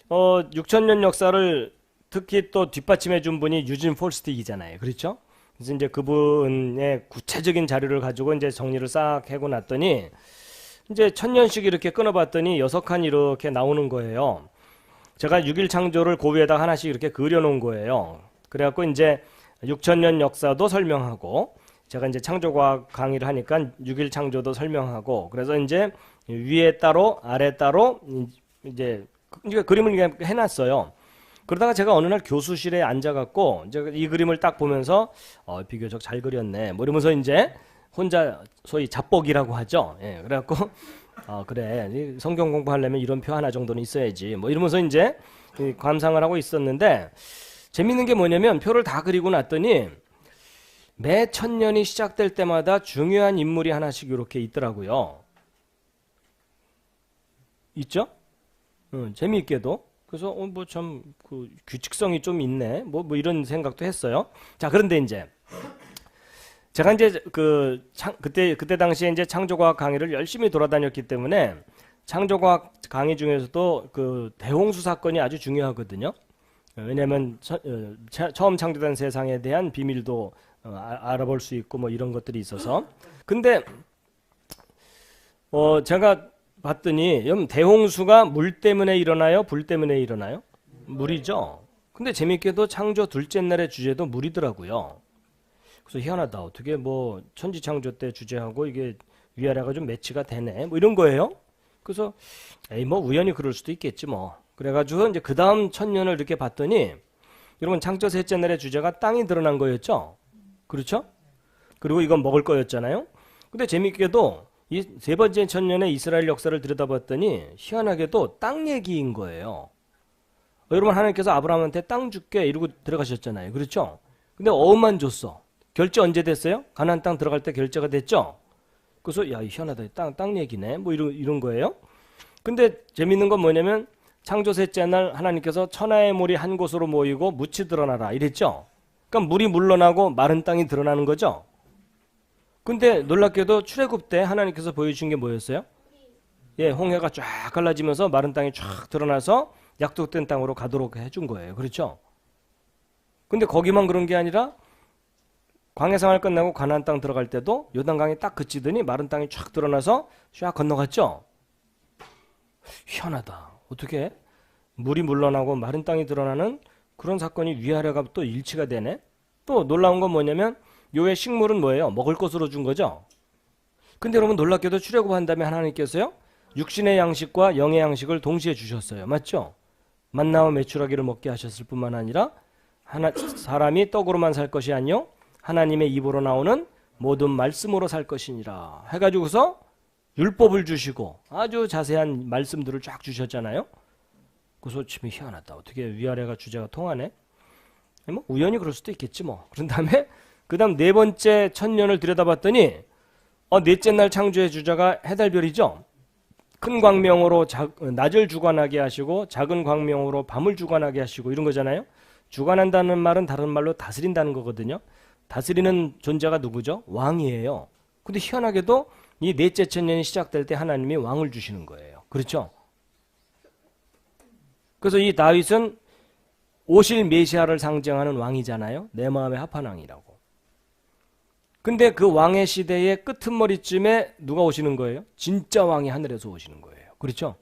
[SPEAKER 1] 6,000년 역사를 특히 또 뒷받침해 준 분이 유진 폴스틱이잖아요. 그렇죠? 그래서 이제 그분의 구체적인 자료를 가지고 이제 정리를 싹 하고 났더니, 이제 1000년씩 이렇게 끊어봤더니 6칸이 이렇게 나오는 거예요. 제가 6일 창조를 그 위에다 하나씩 이렇게 그려놓은 거예요. 그래갖고 이제 6,000년 역사도 설명하고, 제가 이제 창조과학 강의를 하니까 6일 창조도 설명하고, 그래서 이제 위에 따로 아래 따로 이제 그림을 해놨어요. 그러다가 제가 어느 날 교수실에 앉아갖고 이제 이 그림을 딱 보면서 비교적 잘 그렸네 뭐 이러면서 이제 혼자 소위 잡복이라고 하죠. 그래갖고 그래, 성경 공부하려면 이런 표 하나 정도는 있어야지 뭐 이러면서 이제 감상을 하고 있었는데, 재밌는 게 뭐냐면 표를 다 그리고 났더니 매 1000년이 시작될 때마다 중요한 인물이 하나씩 이렇게 있더라고요. 있죠? 재미있게도. 그래서 뭐 참 그 규칙성이 좀 있네. 뭐 이런 생각도 했어요. 자, 그런데 이제 제가 이제 그때 당시에 이제 창조과학 강의를 열심히 돌아다녔기 때문에 창조과학 강의 중에서도 그 대홍수 사건이 아주 중요하거든요. 왜냐하면 처음 창조된 세상에 대한 비밀도 알아볼 수 있고 뭐 이런 것들이 있어서. 근데 제가 봤더니 대홍수가 물 때문에 일어나요? 불 때문에 일어나요? 물이죠. 근데 재밌게도 창조 둘째 날의 주제도 물이더라고요. 그래서 희한하다. 어떻게 뭐 천지창조 때 주제하고 이게 위아래가 좀 매치가 되네. 뭐 이런 거예요. 그래서 에이 뭐 우연히 그럴 수도 있겠지 뭐. 그래가지고 이제 그 다음 천년을 이렇게 봤더니 여러분 창조 셋째 날의 주제가 땅이 드러난 거였죠. 그렇죠? 그리고 이건 먹을 거였잖아요. 근데 재밌게도 이 세 번째 천년의 이스라엘 역사를 들여다봤더니 희한하게도 땅 얘기인 거예요. 여러분 하나님께서 아브라함한테 땅 줄게 이러고 들어가셨잖아요. 그렇죠? 근데 어음만 줬어. 결제 언제 됐어요? 가나안 땅 들어갈 때 결제가 됐죠? 그래서 야 희한하다. 땅 얘기네. 뭐 이런 거예요. 근데 재밌는 건 뭐냐면 창조 셋째 날 하나님께서 천하의 물이 한 곳으로 모이고 묻이 드러나라 이랬죠? 그러니까 물이 물러나고 마른 땅이 드러나는 거죠? 근데 놀랍게도 출애굽 때 하나님께서 보여주신 게 뭐였어요? 예, 홍해가 쫙 갈라지면서 마른 땅이 쫙 드러나서 약속된 땅으로 가도록 해준 거예요. 그렇죠? 근데 거기만 그런 게 아니라 광야 생활 끝나고 가나안 땅 들어갈 때도 요단강이 딱 그치더니 마른 땅이 쫙 드러나서 쫙 건너갔죠? 희한하다. 어떻게 물이 물러나고 마른 땅이 드러나는 그런 사건이 위아래가 또 일치가 되네? 또 놀라운 건 뭐냐면 요의 식물은 뭐예요? 먹을 것으로 준 거죠? 근데 여러분 놀랍게도 출애굽한 다음에 하나님께서요 육신의 양식과 영의 양식을 동시에 주셨어요. 맞죠? 만나와 메추라기를 먹게 하셨을 뿐만 아니라 사람이 떡으로만 살 것이 아니요 하나님의 입으로 나오는 모든 말씀으로 살 것이니라 해가지고서 율법을 주시고 아주 자세한 말씀들을 쫙 주셨잖아요. 그래서 참 희한하다. 어떻게 위아래가 주제가 통하네? 뭐 우연히 그럴 수도 있겠지 뭐. 그런 다음에 그 다음 네 번째 천년을 들여다봤더니 넷째 날 창조의 주제가 해달별이죠. 큰 광명으로 낮을 주관하게 하시고 작은 광명으로 밤을 주관하게 하시고 이런 거잖아요. 주관한다는 말은 다른 말로 다스린다는 거거든요. 다스리는 존재가 누구죠? 왕이에요. 근데 희한하게도 이 넷째 천년이 시작될 때 하나님이 왕을 주시는 거예요. 그렇죠? 그래서 이 다윗은 오실 메시아를 상징하는 왕이잖아요. 내 마음에 합한 왕이라고. 근데 그 왕의 시대의 끄트머리쯤에 누가 오시는 거예요? 진짜 왕이 하늘에서 오시는 거예요. 그렇죠?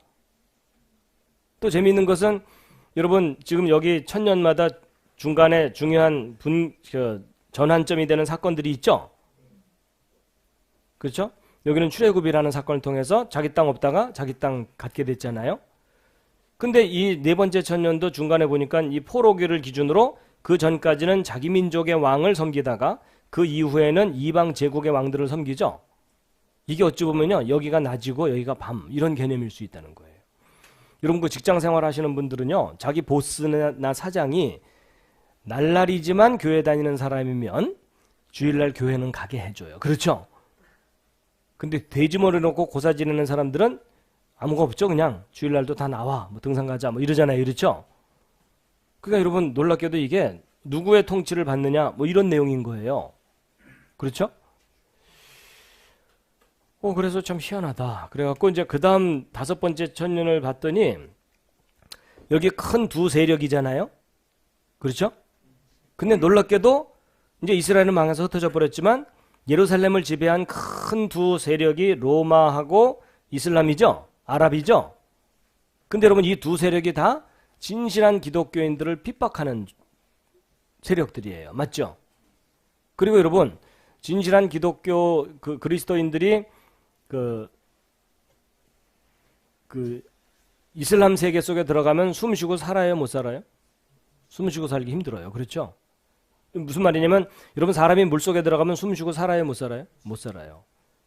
[SPEAKER 1] 또 재미있는 것은 여러분 지금 여기 천년마다 중간에 중요한 전환점이 되는 사건들이 있죠? 그렇죠? 여기는 출애굽이라는 사건을 통해서 자기 땅 없다가 자기 땅 갖게 됐잖아요. 근데 이 네 번째 천년도 중간에 보니까 이 포로기를 기준으로 그 전까지는 자기 민족의 왕을 섬기다가 그 이후에는 이방 제국의 왕들을 섬기죠. 이게 어찌 보면요 여기가 낮이고 여기가 밤 이런 개념일 수 있다는 거예요. 여러분 그 직장 생활 하시는 분들은요 자기 보스나 사장이 날라리지만 교회 다니는 사람이면 주일날 교회는 가게 해줘요. 그렇죠? 근데 돼지머리 놓고 고사 지내는 사람들은 아무거 없죠. 그냥 주일날도 다 나와 뭐 등산 가자 뭐 이러잖아요. 그렇죠? 그러니까 여러분 놀랍게도 이게 누구의 통치를 받느냐 뭐 이런 내용인 거예요. 그렇죠? 그래서 참 희한하다. 그래갖고 이제 그 다음 다섯 번째 천년을 봤더니 여기 큰 두 세력이잖아요. 그렇죠? 근데 놀랍게도 이제 이스라엘은 망해서 흩어져 버렸지만 예루살렘을 지배한 큰 두 세력이 로마하고 이슬람이죠. 아랍이죠. 근데 여러분 이 두 세력이 다 진실한 기독교인들을 핍박하는 세력들이에요. 맞죠? 그리고 여러분 진실한 기독교 그리스도인들이 그 이슬람 세계 속에 들어가면 숨 쉬고 살아요, 못 살아요? 숨 쉬고 살기 힘들어요. 그렇죠? 무슨 말이냐면 여러분 사람이 물속에 들어가면 숨 쉬고 살아요, 못 살아요? 못 살아요.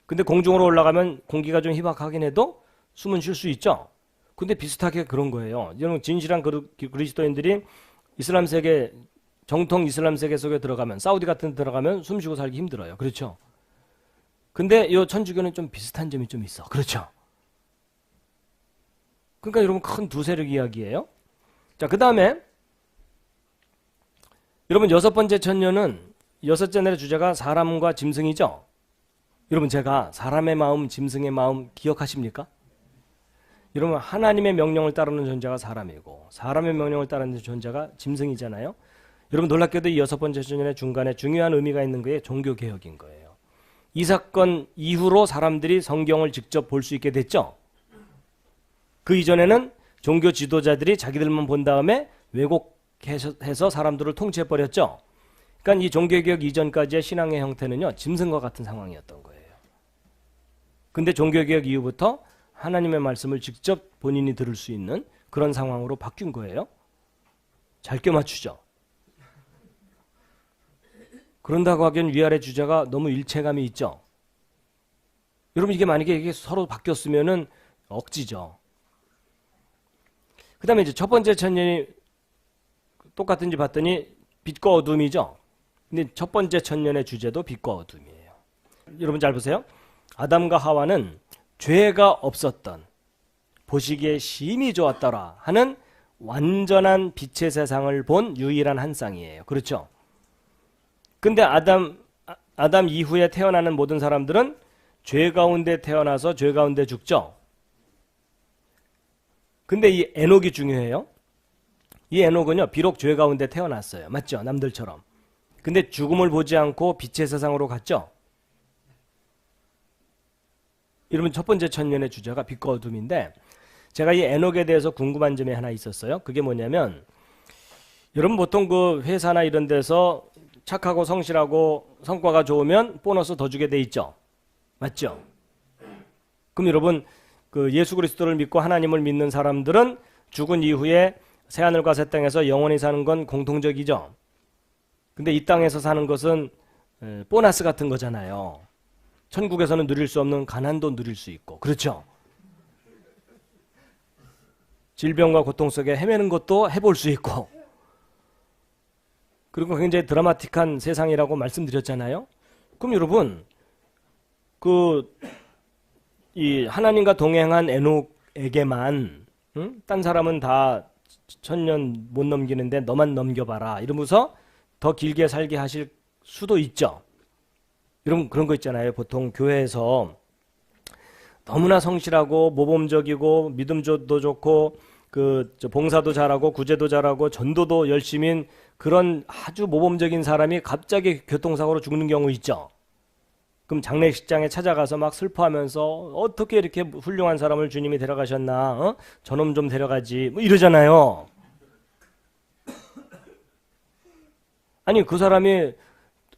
[SPEAKER 1] 근데 공중으로 올라가면 공기가 좀 희박하긴 해도 숨은 쉴 수 있죠? 근데 비슷하게 그런 거예요. 여러분 진실한 그리스도인들이 이슬람 세계 정통 이슬람 세계 속에 들어가면 사우디 같은 데 들어가면 숨 쉬고 살기 힘들어요. 그렇죠? 근데 이 천주교는 좀 비슷한 점이 좀 있어. 그렇죠? 그러니까 여러분 큰 두 세력 이야기예요. 자, 그 다음에 여러분 여섯 번째 천년은 여섯째 날의 주제가 사람과 짐승이죠. 여러분 제가 사람의 마음, 짐승의 마음 기억하십니까? 여러분 하나님의 명령을 따르는 존재가 사람이고 사람의 명령을 따르는 존재가 짐승이잖아요. 여러분 놀랍게도 이 여섯 번째 천년의 중간에 중요한 의미가 있는 게 종교개혁인 거예요. 이 사건 이후로 사람들이 성경을 직접 볼 수 있게 됐죠. 그 이전에는 종교 지도자들이 자기들만 본 다음에 왜곡해서 사람들을 통치해버렸죠. 그러니까 이 종교개혁 이전까지의 신앙의 형태는요, 짐승과 같은 상황이었던 거예요. 근데 종교개혁 이후부터 하나님의 말씀을 직접 본인이 들을 수 있는 그런 상황으로 바뀐 거예요. 잘 껴맞추죠. 그런다고 하기엔 위아래 주제가 너무 일체감이 있죠. 여러분, 이게 만약에 이게 서로 바뀌었으면은 억지죠. 그 다음에 이제 첫 번째 천년이 똑같은지 봤더니 빛과 어둠이죠. 근데 첫 번째 천년의 주제도 빛과 어둠이에요. 여러분 잘 보세요. 아담과 하와는 죄가 없었던, 보시기에 심히 좋았더라 하는 완전한 빛의 세상을 본 유일한 한 쌍이에요. 그렇죠? 근데 아담 이후에 태어나는 모든 사람들은 죄 가운데 태어나서 죄 가운데 죽죠. 근데 이 에녹이 중요해요. 이 에녹은요, 비록 죄 가운데 태어났어요. 맞죠? 남들처럼. 근데 죽음을 보지 않고 빛의 세상으로 갔죠. 이러면 첫 번째 천년의 주제가 빛과 어둠인데, 제가 이 에녹에 대해서 궁금한 점이 하나 있었어요. 그게 뭐냐면, 여러분 보통 그 회사나 이런 데서 착하고 성실하고 성과가 좋으면 보너스 더 주게 돼 있죠. 맞죠? 그럼 여러분, 그 예수 그리스도를 믿고 하나님을 믿는 사람들은 죽은 이후에 새하늘과 새 땅에서 영원히 사는 건 공통적이죠. 근데 이 땅에서 사는 것은 보너스 같은 거잖아요. 천국에서는 누릴 수 없는 가난도 누릴 수 있고, 그렇죠? 질병과 고통 속에 헤매는 것도 해볼 수 있고, 그리고 굉장히 드라마틱한 세상이라고 말씀드렸잖아요. 그럼 여러분, 이 하나님과 동행한 에녹에게만, 딴 사람은 다 천년 못 넘기는데 너만 넘겨봐라 이러면서 더 길게 살게 하실 수도 있죠. 여러분 그런 거 있잖아요. 보통 교회에서 너무나 성실하고 모범적이고 믿음도 좋고 봉사도 잘하고 구제도 잘하고 전도도 열심인 그런 아주 모범적인 사람이 갑자기 교통사고로 죽는 경우 있죠. 그럼 장례식장에 찾아가서 막 슬퍼하면서 어떻게 이렇게 훌륭한 사람을 주님이 데려가셨나, 저놈 좀 데려가지, 뭐 이러잖아요. 아니 그 사람이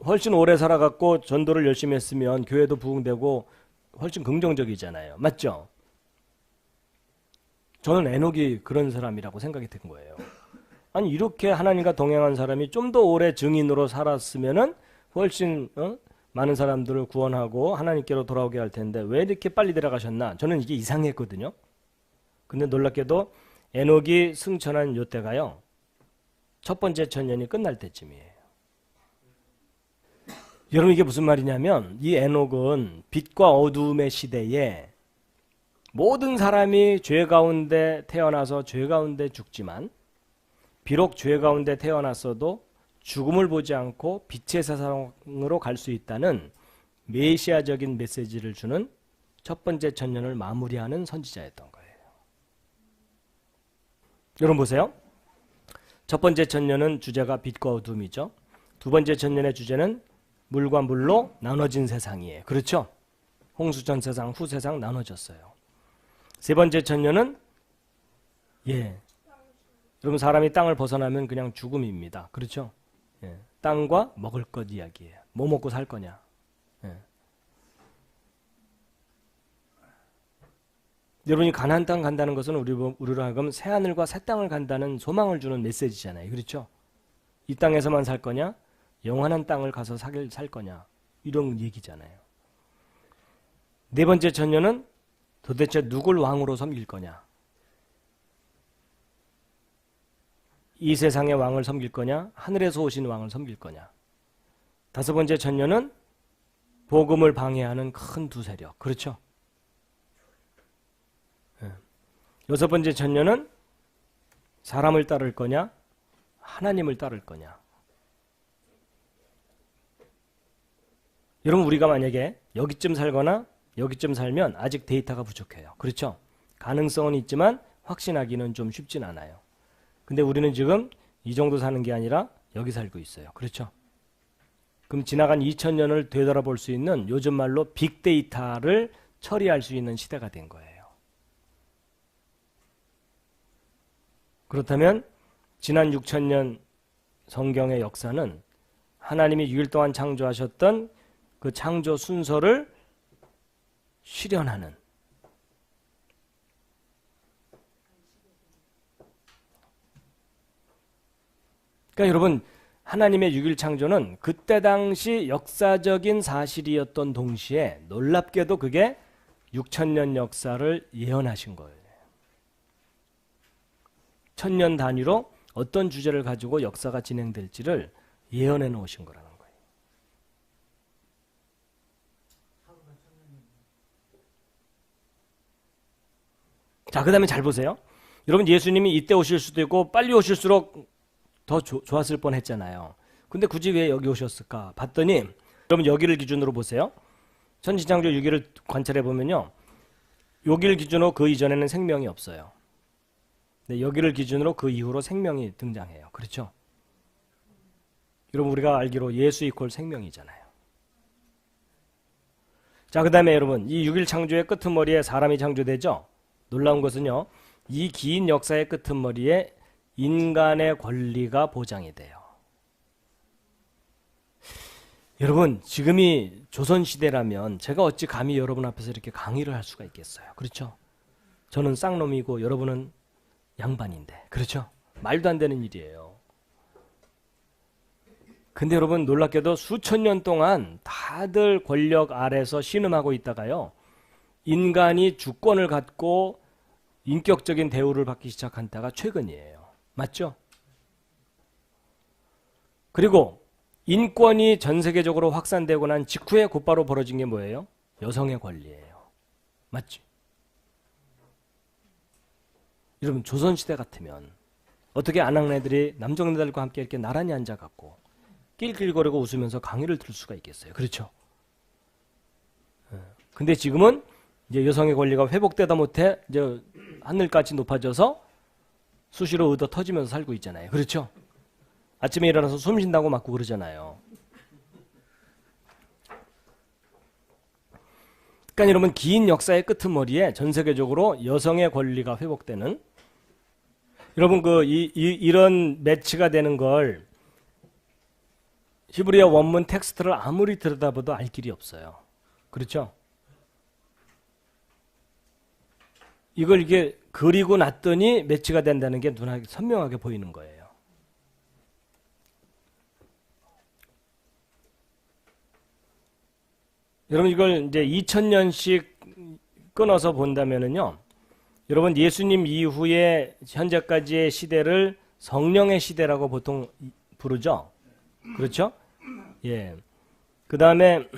[SPEAKER 1] 훨씬 오래 살아갖고 전도를 열심히 했으면 교회도 부흥되고 훨씬 긍정적이잖아요. 맞죠? 저는 에녹이 그런 사람이라고 생각이 든 거예요. 아니 이렇게 하나님과 동행한 사람이 좀 더 오래 증인으로 살았으면은 훨씬 많은 사람들을 구원하고 하나님께로 돌아오게 할 텐데 왜 이렇게 빨리 데려가셨나? 저는 이게 이상했거든요. 근데 놀랍게도 에녹이 승천한 요때가요, 첫 번째 천년이 끝날 때쯤이에요. 여러분 이게 무슨 말이냐면, 이 에녹은 빛과 어두움의 시대에 모든 사람이 죄 가운데 태어나서 죄 가운데 죽지만, 비록 죄 가운데 태어났어도 죽음을 보지 않고 빛의 세상으로 갈 수 있다는 메시아적인 메시지를 주는 첫 번째 천년을 마무리하는 선지자였던 거예요. 여러분 보세요. 첫 번째 천년은 주제가 빛과 어둠이죠. 두 번째 천년의 주제는 물과 물로 나눠진 세상이에요. 그렇죠? 홍수 전 세상, 후 세상 나눠졌어요. 세 번째 천년은 여러분 사람이 땅을 벗어나면 그냥 죽음입니다. 그렇죠? 땅과 먹을 것 이야기예요. 뭐 먹고 살 거냐. 여러분이 가나안 땅 간다는 것은 우리로 하여금 새하늘과 새 땅을 간다는 소망을 주는 메시지잖아요. 그렇죠? 이 땅에서만 살 거냐, 영원한 땅을 가서 살 거냐, 이런 얘기잖아요. 네 번째 천년은 도대체 누굴 왕으로 섬길 거냐, 이 세상의 왕을 섬길 거냐, 하늘에서 오신 왕을 섬길 거냐. 다섯 번째 천년은 복음을 방해하는 큰 두 세력. 그렇죠? 여섯 번째 천년은 사람을 따를 거냐, 하나님을 따를 거냐. 여러분 우리가 만약에 여기쯤 살거나 여기쯤 살면 아직 데이터가 부족해요. 그렇죠? 가능성은 있지만 확신하기는 좀 쉽진 않아요. 근데 우리는 지금 이 정도 사는 게 아니라 여기 살고 있어요. 그렇죠? 그럼 지나간 2000년을 되돌아볼 수 있는 요즘 말로 빅데이터를 처리할 수 있는 시대가 된 거예요. 그렇다면 지난 6천년 성경의 역사는 하나님이 6일 동안 창조하셨던 그 창조 순서를 실현하는, 그러니까 여러분, 하나님의 6일 창조는 그때 당시 역사적인 사실이었던 동시에 놀랍게도 그게 6천년 역사를 예언하신 거예요. 천년 단위로 어떤 주제를 가지고 역사가 진행될지를 예언해 놓으신 거라는 거예요. 자, 그 다음에 잘 보세요. 여러분, 예수님이 이때 오실 수도 있고 빨리 오실수록 더 좋았을 뻔했잖아요. 근데 굳이 왜 여기 오셨을까 봤더니, 여러분 여기를 기준으로 보세요. 천지창조 6일을 관찰해 보면요, 여기를 기준으로 그 이전에는 생명이 없어요. 근데 여기를 기준으로 그 이후로 생명이 등장해요. 그렇죠? 여러분, 우리가 알기로 예수 이퀄 생명이잖아요. 자, 그 다음에 여러분, 이 6일 창조의 끄트머리에 사람이 창조되죠. 놀라운 것은요, 이 긴 역사의 끄트머리에 인간의 권리가 보장이 돼요. 여러분, 지금이 조선시대라면 제가 어찌 감히 여러분 앞에서 이렇게 강의를 할 수가 있겠어요. 그렇죠? 저는 쌍놈이고 여러분은 양반인데, 그렇죠? 말도 안 되는 일이에요. 근데 여러분, 놀랍게도 수천 년 동안 다들 권력 아래서 신음하고 있다가요, 인간이 주권을 갖고 인격적인 대우를 받기 시작한 때가 최근이에요. 맞죠? 그리고 인권이 전 세계적으로 확산되고 난 직후에 곧바로 벌어진 게 뭐예요? 여성의 권리예요. 맞지? 여러분, 조선시대 같으면 어떻게 아낙네들이 남정네들과 함께 이렇게 나란히 앉아갖고 낄낄거리고 웃으면서 강의를 들을 수가 있겠어요. 그렇죠? 근데 지금은 이제 여성의 권리가 회복되다 못해 이제 하늘까지 높아져서 수시로 얻어 터지면서 살고 있잖아요. 그렇죠? 아침에 일어나서 숨 쉰다고 맞고 그러잖아요. 그러니까 여러분, 긴 역사의 끄트머리에 전 세계적으로 여성의 권리가 회복되는, 여러분 이런 매치가 되는 걸 히브리어 원문 텍스트를 아무리 들여다봐도 알 길이 없어요. 그렇죠? 이걸 이게 그리고 났더니 매치가 된다는 게 눈에 선명하게 보이는 거예요. 여러분, 이걸 이제 2000년씩 끊어서 본다면은요, 여러분, 예수님 이후에 현재까지의 시대를 성령의 시대라고 보통 부르죠. 그렇죠? 예. 그 다음에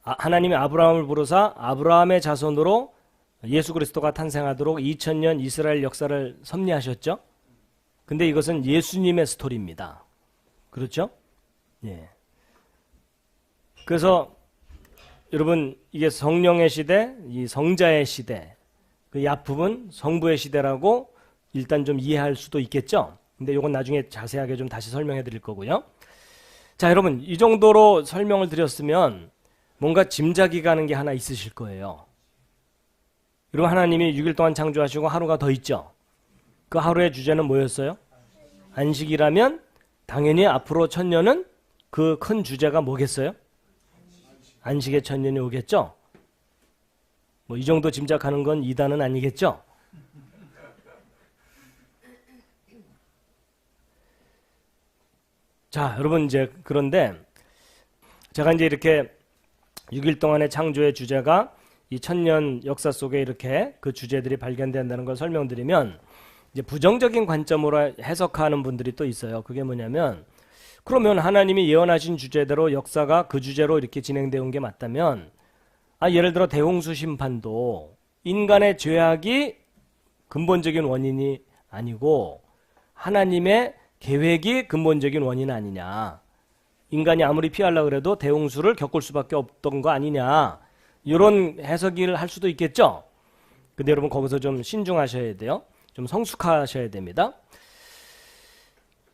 [SPEAKER 1] 하나님이 아브라함을 부르사 아브라함의 자손으로 예수 그리스도가 탄생하도록 2000년 이스라엘 역사를 섭리하셨죠. 근데 이것은 예수님의 스토리입니다. 그렇죠? 예. 그래서 여러분, 이게 성령의 시대, 이 성자의 시대, 그 앞부분 성부의 시대라고 일단 좀 이해할 수도 있겠죠. 근데 이건 나중에 자세하게 좀 다시 설명해 드릴 거고요. 자, 여러분, 이 정도로 설명을 드렸으면 뭔가 짐작이 가는 게 하나 있으실 거예요. 여러분, 하나님이 6일 동안 창조하시고 하루가 더 있죠. 그 하루의 주제는 뭐였어요? 안식이라면 당연히 앞으로 1000년은 그 큰 주제가 뭐겠어요? 안식의 1000년이 오겠죠. 뭐 이 정도 짐작하는 건 이단은 아니겠죠. 자, 여러분, 이제 그런데 제가 이제 이렇게 6일 동안의 창조의 주제가 이 1000년 역사 속에 이렇게 그 주제들이 발견된다는 걸 설명드리면, 이제 부정적인 관점으로 해석하는 분들이 또 있어요. 그게 뭐냐면, 그러면 하나님이 예언하신 주제대로 역사가 그 주제로 이렇게 진행되어 온 게 맞다면, 예를 들어 대홍수 심판도 인간의 죄악이 근본적인 원인이 아니고 하나님의 계획이 근본적인 원인 아니냐, 인간이 아무리 피하려고 그래도 대홍수를 겪을 수밖에 없던 거 아니냐, 이런 해석을 할 수도 있겠죠. 근데 여러분, 거기서 좀 신중하셔야 돼요. 좀 성숙하셔야 됩니다.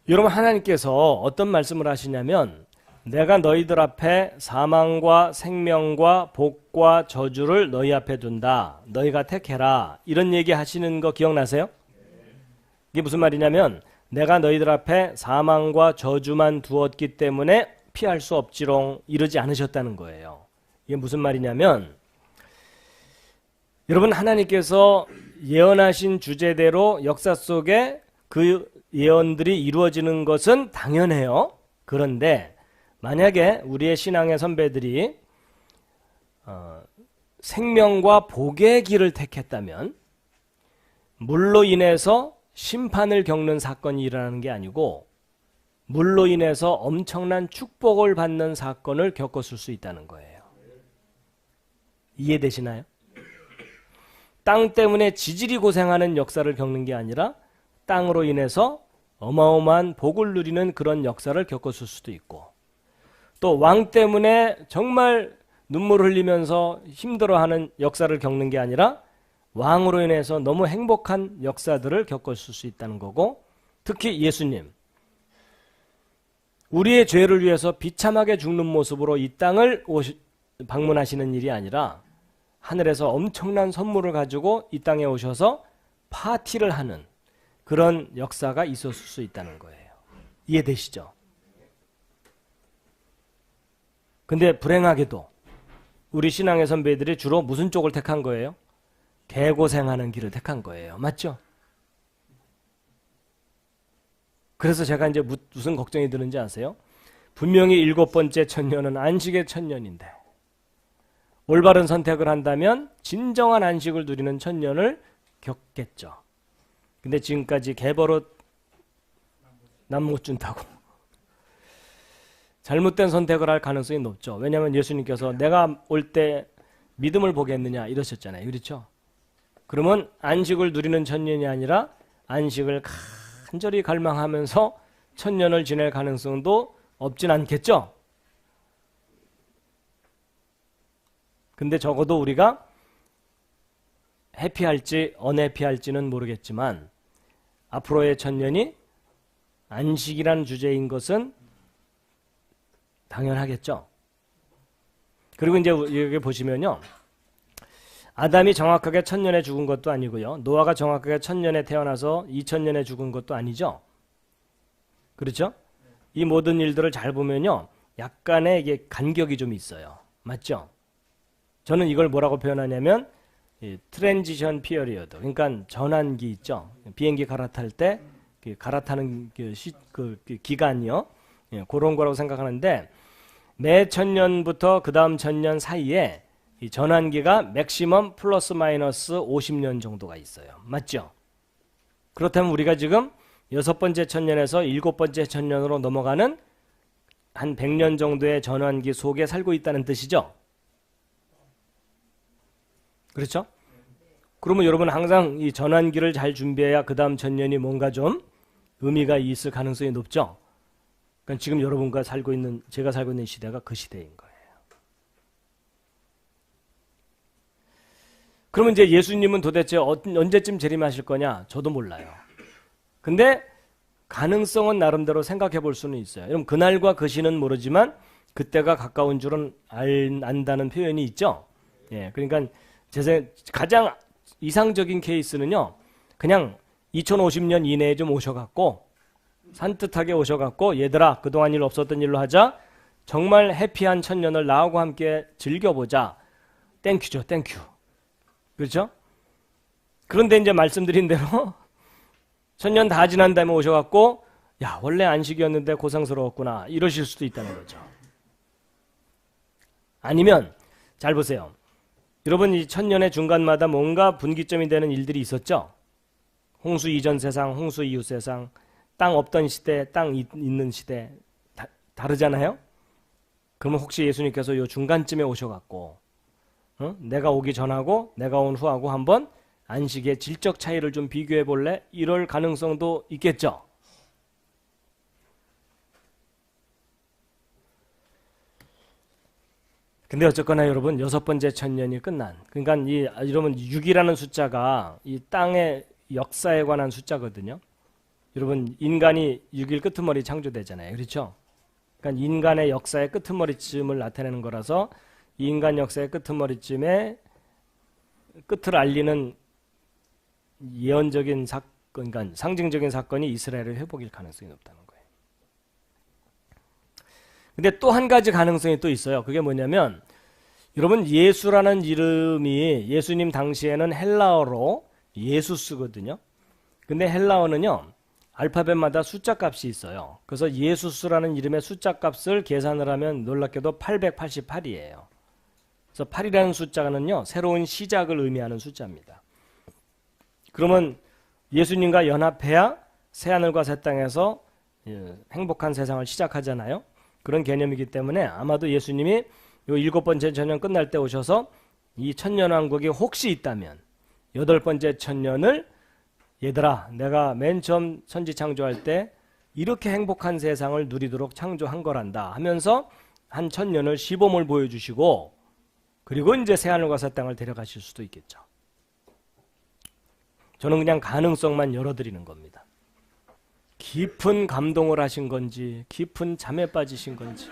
[SPEAKER 1] 여러분, 하나님께서 어떤 말씀을 하시냐면, 내가 너희들 앞에 사망과 생명과 복과 저주를 너희 앞에 둔다. 너희가 택해라. 이런 얘기 하시는 거 기억나세요? 이게 무슨 말이냐면 내가 너희들 앞에 사망과 저주만 두었기 때문에 피할 수 없지롱 이러지 않으셨다는 거예요. 이게 무슨 말이냐면 여러분 하나님께서 예언하신 주제대로 역사 속에 그 예언들이 이루어지는 것은 당연해요. 그런데 만약에 우리의 신앙의 선배들이 생명과 복의 길을 택했다면 물로 인해서 심판을 겪는 사건이 일어나는 게 아니고 물로 인해서 엄청난 축복을 받는 사건을 겪었을 수 있다는 거예요. 이해되시나요? 땅 때문에 지질이 고생하는 역사를 겪는 게 아니라 땅으로 인해서 어마어마한 복을 누리는 그런 역사를 겪었을 수도 있고 또 왕 때문에 정말 눈물을 흘리면서 힘들어하는 역사를 겪는 게 아니라 왕으로 인해서 너무 행복한 역사들을 겪었을 수 있다는 거고 특히 예수님 우리의 죄를 위해서 비참하게 죽는 모습으로 이 땅을 방문하시는 일이 아니라 하늘에서 엄청난 선물을 가지고 이 땅에 오셔서 파티를 하는 그런 역사가 있었을 수 있다는 거예요. 이해되시죠? 근데 불행하게도 우리 신앙의 선배들이 주로 무슨 쪽을 택한 거예요? 개고생하는 길을 택한 거예요. 맞죠? 그래서 제가 이제 무슨 걱정이 드는지 아세요? 분명히 7번째 천년은 안식의 천년인데 올바른 선택을 한다면 진정한 안식을 누리는 천년을 겪겠죠. 근데 지금까지 개버릇 남 못 준다고 잘못된 선택을 할 가능성이 높죠. 왜냐하면 예수님께서 내가 올 때 믿음을 보겠느냐 이러셨잖아요. 그렇죠? 그러면 안식을 누리는 천년이 아니라 안식을 간절히 갈망하면서 천년을 지낼 가능성도 없진 않겠죠? 근데 적어도 우리가 해피할지 언해피할지는 모르겠지만 앞으로의 천년이 안식이라는 주제인 것은 당연하겠죠. 그리고 이제 여기 보시면요. 아담이 정확하게 1000년에 죽은 것도 아니고요. 노아가 정확하게 1000년에 태어나서 2000년에 죽은 것도 아니죠. 그렇죠? 이 모든 일들을 잘 보면요. 약간의 이게 간격이 좀 있어요. 맞죠? 저는 이걸 뭐라고 표현하냐면 트랜지션 피어리어드. 그러니까 전환기 있죠. 비행기 갈아탈 때 갈아타는 그 기간이요. 그런 거라고 생각하는데 매 1000년부터 그 다음 1000년 사이에 이 전환기가 맥시멈 플러스 마이너스 50년 정도가 있어요. 맞죠? 그렇다면 우리가 지금 6번째 천년에서 7번째 천년으로 넘어가는 한 100년 정도의 전환기 속에 살고 있다는 뜻이죠? 그렇죠? 그러면 여러분 항상 이 전환기를 잘 준비해야 그 다음 천년이 뭔가 좀 의미가 있을 가능성이 높죠? 그러니까 지금 여러분과 제가 살고 있는 시대가 그 시대인 거예요. 그러면 이제 예수님은 도대체 언제쯤 재림하실 거냐? 저도 몰라요. 근데 가능성은 나름대로 생각해 볼 수는 있어요. 여러분 그날과 그 시는 모르지만 그때가 가까운 줄은 안다는 표현이 있죠. 예, 그러니까 가장 이상적인 케이스는요. 그냥 2050년 이내에 좀 오셔갖고 산뜻하게 오셔갖고 얘들아 그동안 일 없었던 일로 하자. 정말 해피한 천년을 나하고 함께 즐겨보자. 땡큐죠. 땡큐. 그렇죠? 그런데 이제 말씀드린 대로 천년 다 지난 다음에 오셔갖고 야 원래 안식이었는데 고생스러웠구나 이러실 수도 있다는 거죠. 아니면 잘 보세요. 여러분 이 천년의 중간마다 뭔가 분기점이 되는 일들이 있었죠. 홍수 이전 세상, 홍수 이후 세상, 땅 없던 시대, 땅 있는 시대 다르잖아요. 그러면 혹시 예수님께서 이 중간쯤에 오셔갖고 내가 오기 전하고 내가 온 후하고 한번 안식의 질적 차이를 좀 비교해 볼래? 이럴 가능성도 있겠죠. 근데 어쨌거나 여러분 6번째 천년이 끝난 그러니까 여러분 6이라는 숫자가 이 땅의 역사에 관한 숫자거든요. 여러분 인간이 6일 끄트머리 창조되잖아요. 그렇죠? 그러니까 인간의 역사의 끄트머리쯤을 나타내는 거라서 이 인간 역사의 끄트머리쯤에 끝을 알리는 예언적인 그러니까 상징적인 사건이 이스라엘의 회복일 가능성이 높다는 거예요. 근데 또 한 가지 가능성이 또 있어요. 그게 뭐냐면 여러분 예수라는 이름이 예수님 당시에는 헬라어로 예수 쓰거든요. 근데 헬라어는요. 알파벳마다 숫자 값이 있어요. 그래서 예수스라는 이름의 숫자 값을 계산을 하면 놀랍게도 888이에요. 그래서 8이라는 숫자는요. 새로운 시작을 의미하는 숫자입니다. 그러면 예수님과 연합해야 새하늘과 새 땅에서 행복한 세상을 시작하잖아요. 그런 개념이기 때문에 아마도 예수님이 요 7번째 천년 끝날 때 오셔서 이 천년왕국이 혹시 있다면 8번째 천년을 얘들아 내가 맨 처음 천지 창조할 때 이렇게 행복한 세상을 누리도록 창조한 거란다 하면서 한 천년을 시범을 보여주시고 그리고 이제 새하늘과 새 땅을 데려가실 수도 있겠죠. 저는 그냥 가능성만 열어드리는 겁니다. 깊은 감동을 하신 건지 깊은 잠에 빠지신 건지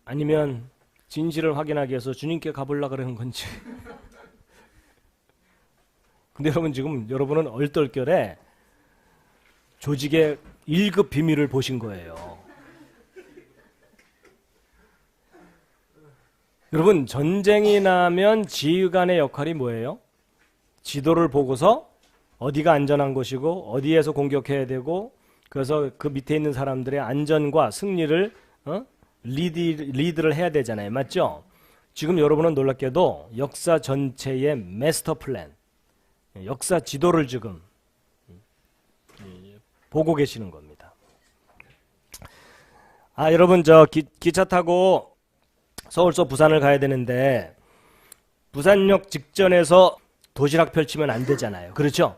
[SPEAKER 1] 아니면 진실을 확인하기 위해서 주님께 가보려고 그러는 건지 근데 여러분 지금 여러분은 얼떨결에 조직의 1급 비밀을 보신 거예요. 여러분 전쟁이 나면 지휘관의 역할이 뭐예요? 지도를 보고서 어디가 안전한 곳이고 어디에서 공격해야 되고 그래서 그 밑에 있는 사람들의 안전과 승리를 리드를 해야 되잖아요. 맞죠? 지금 여러분은 놀랍게도 역사 전체의 마스터 플랜 역사 지도를 지금 보고 계시는 겁니다. 아 여러분 저 기차 타고 서울서 부산을 가야 되는데 부산역 직전에서 도시락 펼치면 안 되잖아요. 그렇죠?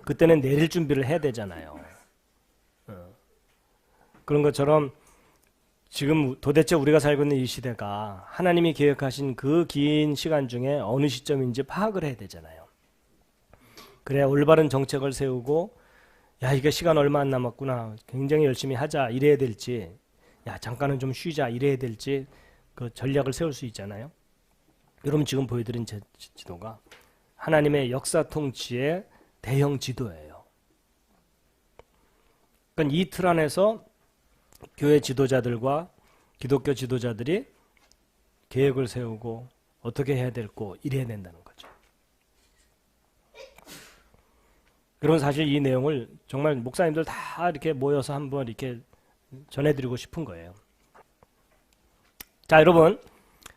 [SPEAKER 1] 그때는 내릴 준비를 해야 되잖아요. 그런 것처럼 지금 도대체 우리가 살고 있는 이 시대가 하나님이 계획하신 그 긴 시간 중에 어느 시점인지 파악을 해야 되잖아요. 그래야 올바른 정책을 세우고 야 이게 시간 얼마 안 남았구나 굉장히 열심히 하자 이래야 될지 야 잠깐은 좀 쉬자 이래야 될지 그 전략을 세울 수 있잖아요. 여러분 지금 보여드린 지도가 하나님의 역사 통치의 대형 지도예요. 그러니까 이 틀 안에서 교회 지도자들과 기독교 지도자들이 계획을 세우고 어떻게 해야 될고 이래야 된다는 거죠. 그럼 사실 이 내용을 정말 목사님들 다 이렇게 모여서 한번 이렇게 전해드리고 싶은 거예요. 자, 여러분,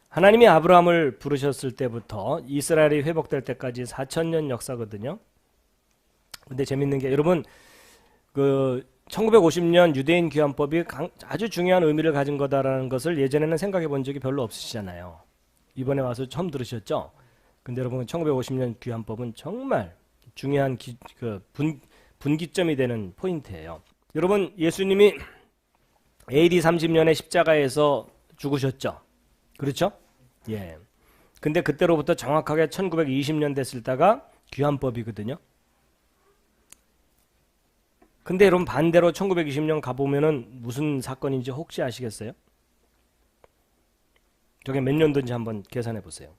[SPEAKER 1] 하나님이 아브라함을 부르셨을 때부터 이스라엘이 회복될 때까지 4,000년 역사거든요. 근데 재밌는 게 여러분, 그 1950년 유대인 귀환법이 아주 중요한 의미를 가진 거다라는 것을 예전에는 생각해 본 적이 별로 없으시잖아요. 이번에 와서 처음 들으셨죠? 근데 여러분, 1950년 귀환법은 정말 중요한 분기점이 되는 포인트예요. 여러분, 예수님이 AD 30년에 십자가에서 죽으셨죠? 그렇죠? 예. 근데 그때로부터 정확하게 1920년 됐을 때가 귀환법이거든요. 근데 여러분 반대로 1920년 가보면은 무슨 사건인지 혹시 아시겠어요? 저게 몇 년도인지 한번 계산해 보세요.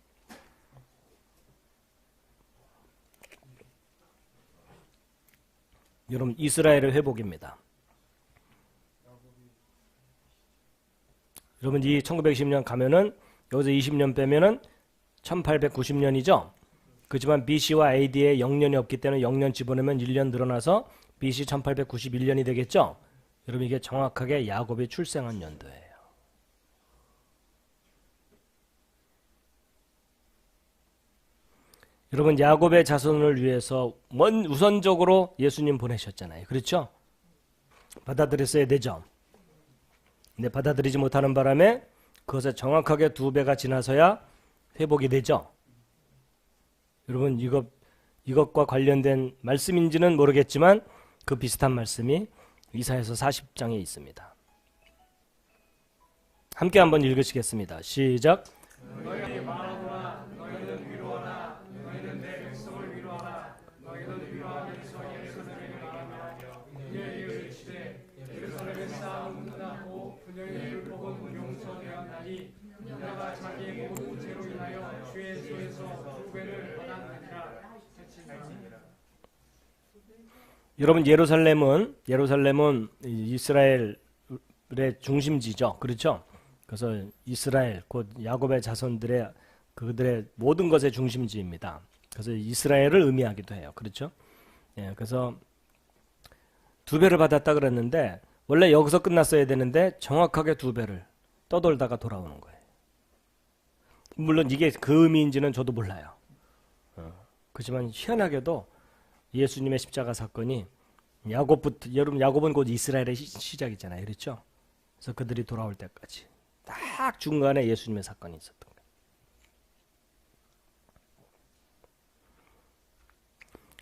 [SPEAKER 1] 여러분 이스라엘의 회복입니다. 여러분 이 1920년 가면은 여기서 20년 빼면은 1890년이죠. 그렇지만 BC와 AD에 0년이 없기 때문에 0년 집어넣으면 1년 늘어나서 BC 1891년이 되겠죠. 여러분 이게 정확하게 야곱이 출생한 연도예요. 여러분 야곱의 자손을 위해서 우선적으로 예수님 보내셨잖아요. 그렇죠? 받아들였어야 되죠. 근데 받아들이지 못하는 바람에 그것에 정확하게 2배가 지나서야 회복이 되죠. 여러분 이것과 관련된 말씀인지는 모르겠지만 그 비슷한 말씀이 이사야서 40장에 있습니다. 함께 한번 읽으시겠습니다. 시작. 너희는 말하노라 너희는 위로하라 너희는 내 백성을 위로하라 너희는 위로하는 이스라엘의 말하며 그녀의 이르시되 예루살렘의 싸움은 끝났고 그녀의 율법은 용서되었나니
[SPEAKER 2] 인자가 자기의 모든 죄로 인하여 주의 손에서 두 배를 받았느니라.
[SPEAKER 1] 여러분 예루살렘은 이스라엘의 중심지죠. 그렇죠? 그래서 이스라엘 곧 야곱의 자손들의 그들의 모든 것의 중심지입니다. 그래서 이스라엘을 의미하기도 해요. 그렇죠? 예, 그래서 두 배를 받았다 그랬는데 원래 여기서 끝났어야 되는데 정확하게 두 배를 떠돌다가 돌아오는 거예요. 물론 이게 그 의미인지는 저도 몰라요. 그렇지만 희한하게도 예수님의 십자가 사건이 야곱부터, 여러분 야곱은 곧 이스라엘의 시작이잖아요. 그렇죠? 그래서 그들이 돌아올 때까지 딱 중간에 예수님의 사건이 있었던 거예요.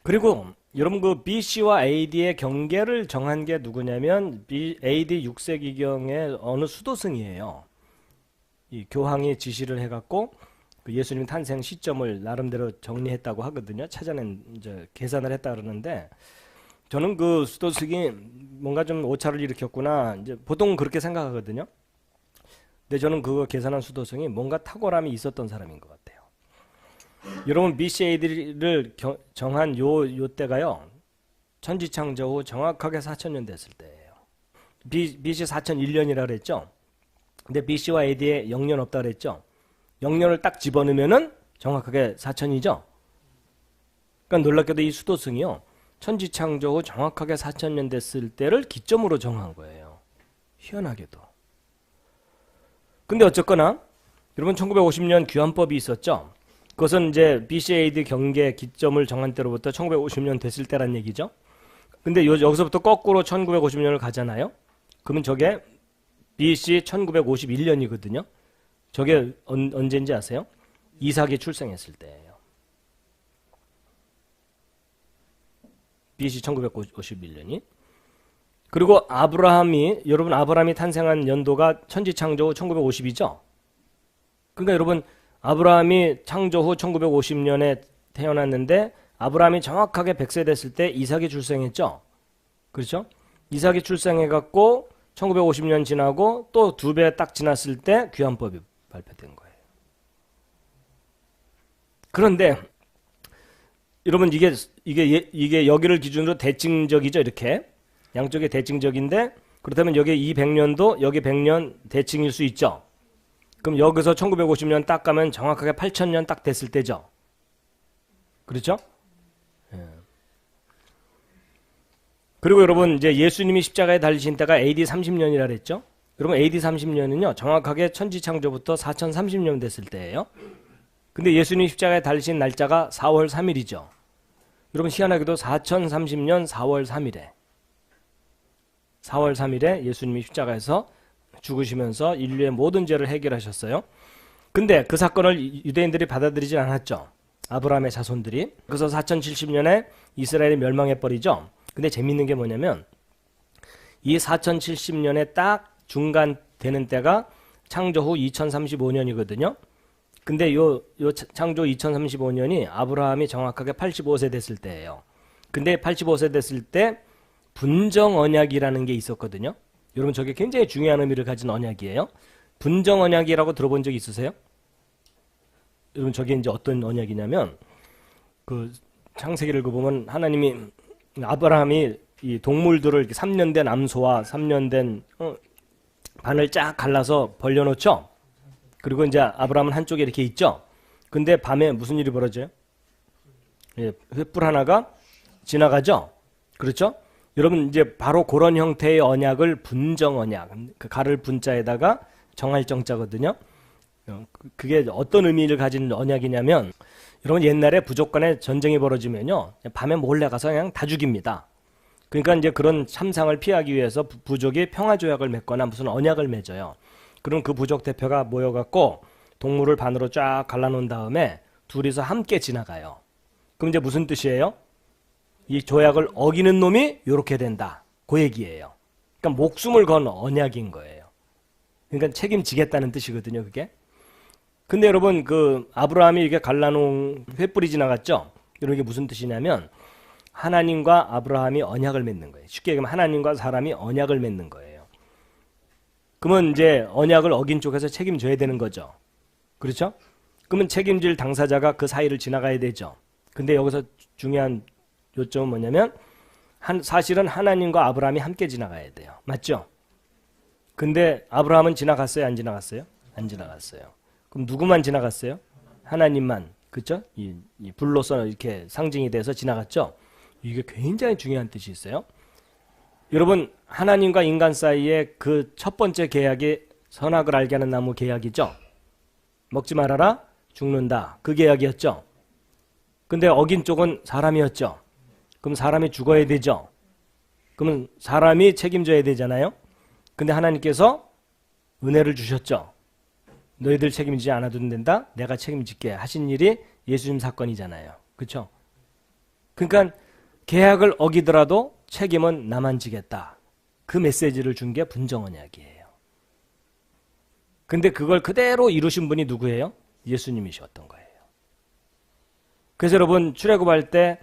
[SPEAKER 1] 그리고 여러분 그 BC와 AD의 경계를 정한 게 누구냐면 AD 6세기경의 어느 수도승이에요. 이 교황이 지시를 해갖고 그 예수님 탄생 시점을 나름대로 정리했다고 하거든요. 찾아낸 이제 계산을 했다 그러는데 저는 그 수도승이 뭔가 좀 오차를 일으켰구나. 이제 보통 그렇게 생각하거든요. 근데 저는 그거 계산한 수도승이 뭔가 탁월함이 있었던 사람인 것 같아요. 여러분 BCAD를 정한 요 때가요. 천지창조 후 정확하게 4000년 됐을 때예요. BC 4001년이라 그랬죠. 근데 BC와 AD에 0년 없다 그랬죠. 0년을 딱 집어넣으면은 정확하게 4000이죠. 그러니까 놀랍게도 이 수도승이요. 천지창조 후 정확하게 4000년 됐을 때를 기점으로 정한 거예요. 희한하게도. 근데 어쨌거나 여러분 1950년 귀환법이 있었죠. 그것은 이제 BCAD 경계 기점을 정한 때로부터 1950년 됐을 때란 얘기죠. 근데 여기서부터 거꾸로 1950년을 가잖아요. 그러면 저게 BC 1951년이거든요. 저게 언제인지 아세요? 이삭이 출생했을 때예요. BC 1951년이. 그리고 여러분 아브라함이 탄생한 연도가 천지창조 후 1950이죠. 그러니까 여러분 아브라함이 창조 후 1950년에 태어났는데 아브라함이 정확하게 100세 됐을 때 이삭이 출생했죠. 그렇죠? 이삭이 출생해갖고 1950년 지나고 또 2배 딱 지났을 때 귀환법이 발표된 거예요. 그런데 여러분 이게 여기를 기준으로 대칭적이죠. 이렇게 양쪽이 대칭적인데 그렇다면 여기 이 100년도 여기 100년 대칭일 수 있죠. 그럼 여기서 1950년 딱 가면 정확하게 8000년 딱 됐을 때죠. 그렇죠? 예. 그리고 여러분 이제 예수님이 십자가에 달리신 때가 AD 30년이라 그랬죠. 여러분 AD 30년은요 정확하게 천지창조부터 4030년 됐을 때예요. 근데 예수님이 십자가에 달리신 날짜가 4월 3일이죠. 여러분 희한하게도 4030년 4월 3일에 4월 3일에 예수님이 십자가에서 죽으시면서 인류의 모든 죄를 해결하셨어요. 근데 그 사건을 유대인들이 받아들이진 않았죠. 아브라함의 자손들이. 그래서 4070년에 이스라엘이 멸망해버리죠. 근데 재밌는 게 뭐냐면 이 4070년에 딱 중간 되는 때가 창조 후 2035년이거든요. 근데 요 창조 2035년이 아브라함이 정확하게 85세 됐을 때예요. 근데 85세 됐을 때 분정 언약이라는 게 있었거든요. 여러분 저게 굉장히 중요한 의미를 가진 언약이에요. 분정 언약이라고 들어본 적 있으세요? 여러분 저게 이제 어떤 언약이냐면 그 창세기를 보면 하나님이 아브라함이 이 동물들을 3년 된 암소와 3년 된 반을 쫙 갈라서 벌려놓죠. 그리고 이제 아브라함은 한쪽에 이렇게 있죠. 근데 밤에 무슨 일이 벌어져요? 예, 횃불 하나가 지나가죠. 그렇죠? 여러분 이제 바로 그런 형태의 언약을 분정 언약, 그 가를 분자에다가 정할 정자거든요. 그게 어떤 의미를 가진 언약이냐면 여러분 옛날에 부족 간에 전쟁이 벌어지면요 밤에 몰래 가서 그냥 다 죽입니다. 그러니까 이제 그런 참상을 피하기 위해서 부족이 평화조약을 맺거나 무슨 언약을 맺어요. 그럼 그 부족 대표가 모여갖고 동물을 반으로 쫙 갈라놓은 다음에 둘이서 함께 지나가요. 그럼 이제 무슨 뜻이에요? 이 조약을 어기는 놈이 요렇게 된다. 그 얘기예요. 그러니까 목숨을 건 언약인 거예요. 그러니까 책임지겠다는 뜻이거든요, 그게. 근데 여러분 그 아브라함이 이렇게 갈라놓은 횃불이 지나갔죠? 이런 게 무슨 뜻이냐면 하나님과 아브라함이 언약을 맺는 거예요. 쉽게 얘기하면 하나님과 사람이 언약을 맺는 거예요. 그러면 이제 언약을 어긴 쪽에서 책임져야 되는 거죠. 그렇죠? 그러면 책임질 당사자가 그 사이를 지나가야 되죠. 근데 여기서 중요한 요점은 뭐냐면 사실은 하나님과 아브라함이 함께 지나가야 돼요. 맞죠? 근데 아브라함은 지나갔어요? 안 지나갔어요? 안 지나갔어요. 그럼 누구만 지나갔어요? 하나님만. 그렇죠? 이 불로서 이렇게 상징이 돼서 지나갔죠? 이게 굉장히 중요한 뜻이 있어요. 여러분, 하나님과 인간 사이에 그 첫 번째 계약이 선악을 알게 하는 나무 계약이죠? 먹지 말아라, 죽는다. 그 계약이었죠? 근데 어긴 쪽은 사람이었죠? 그럼 사람이 죽어야 되죠? 그러면 사람이 책임져야 되잖아요? 근데 하나님께서 은혜를 주셨죠? 너희들 책임지지 않아도 된다? 내가 책임질게 하신 일이 예수님 사건이잖아요. 그렇죠? 그러니까 계약을 어기더라도 책임은 나만 지겠다. 그 메시지를 준 게 분정언약이에요. 근데 그걸 그대로 이루신 분이 누구예요? 예수님이셨던 거예요. 그래서 여러분 출애굽할 때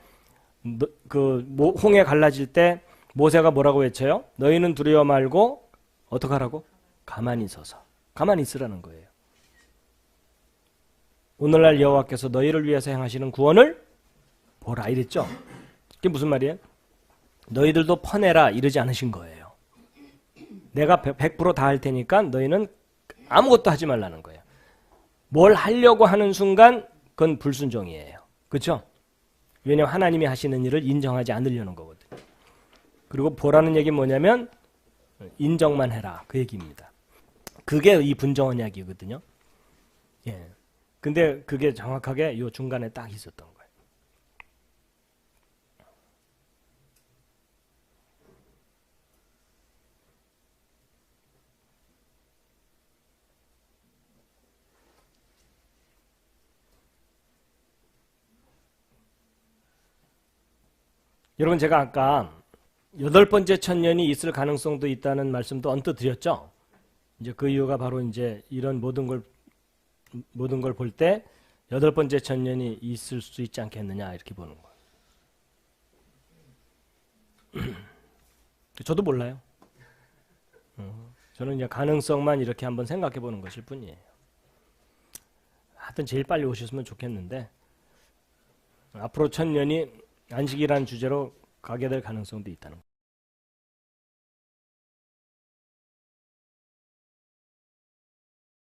[SPEAKER 1] 홍해 갈라질 때 모세가 뭐라고 외쳐요? 너희는 두려워 말고 어떻게 하라고? 가만히 서서. 가만히 있으라는 거예요. 오늘날 여호와께서 너희를 위해서 행하시는 구원을 보라 이랬죠? 그게 무슨 말이에요? 너희들도 퍼내라 이러지 않으신 거예요. 내가 100% 다 할 테니까 너희는 아무것도 하지 말라는 거예요. 뭘 하려고 하는 순간 그건 불순종이에요. 그렇죠? 왜냐하면 하나님이 하시는 일을 인정하지 않으려는 거거든요. 그리고 보라는 얘기는 뭐냐면 인정만 해라 그 얘기입니다. 그게 이 분정언약이거든요. 예. 근데 그게 정확하게 요 중간에 딱 있었던 거예요. 여러분 제가 아까 8번째 천년이 있을 가능성도 있다는 말씀도 언뜻 드렸죠. 이제 그 이유가 바로 이제 이런 모든 걸 볼 때 8번째 천년이 있을 수 있지 않겠느냐 이렇게 보는 거예요. 저도 몰라요. 저는 이제 가능성만 이렇게 한번 생각해 보는 것일 뿐이에요. 하여튼 제일 빨리 오셨으면 좋겠는데 앞으로 천년이 안식이라는 주제로 가게 될 가능성도 있다는 거예요.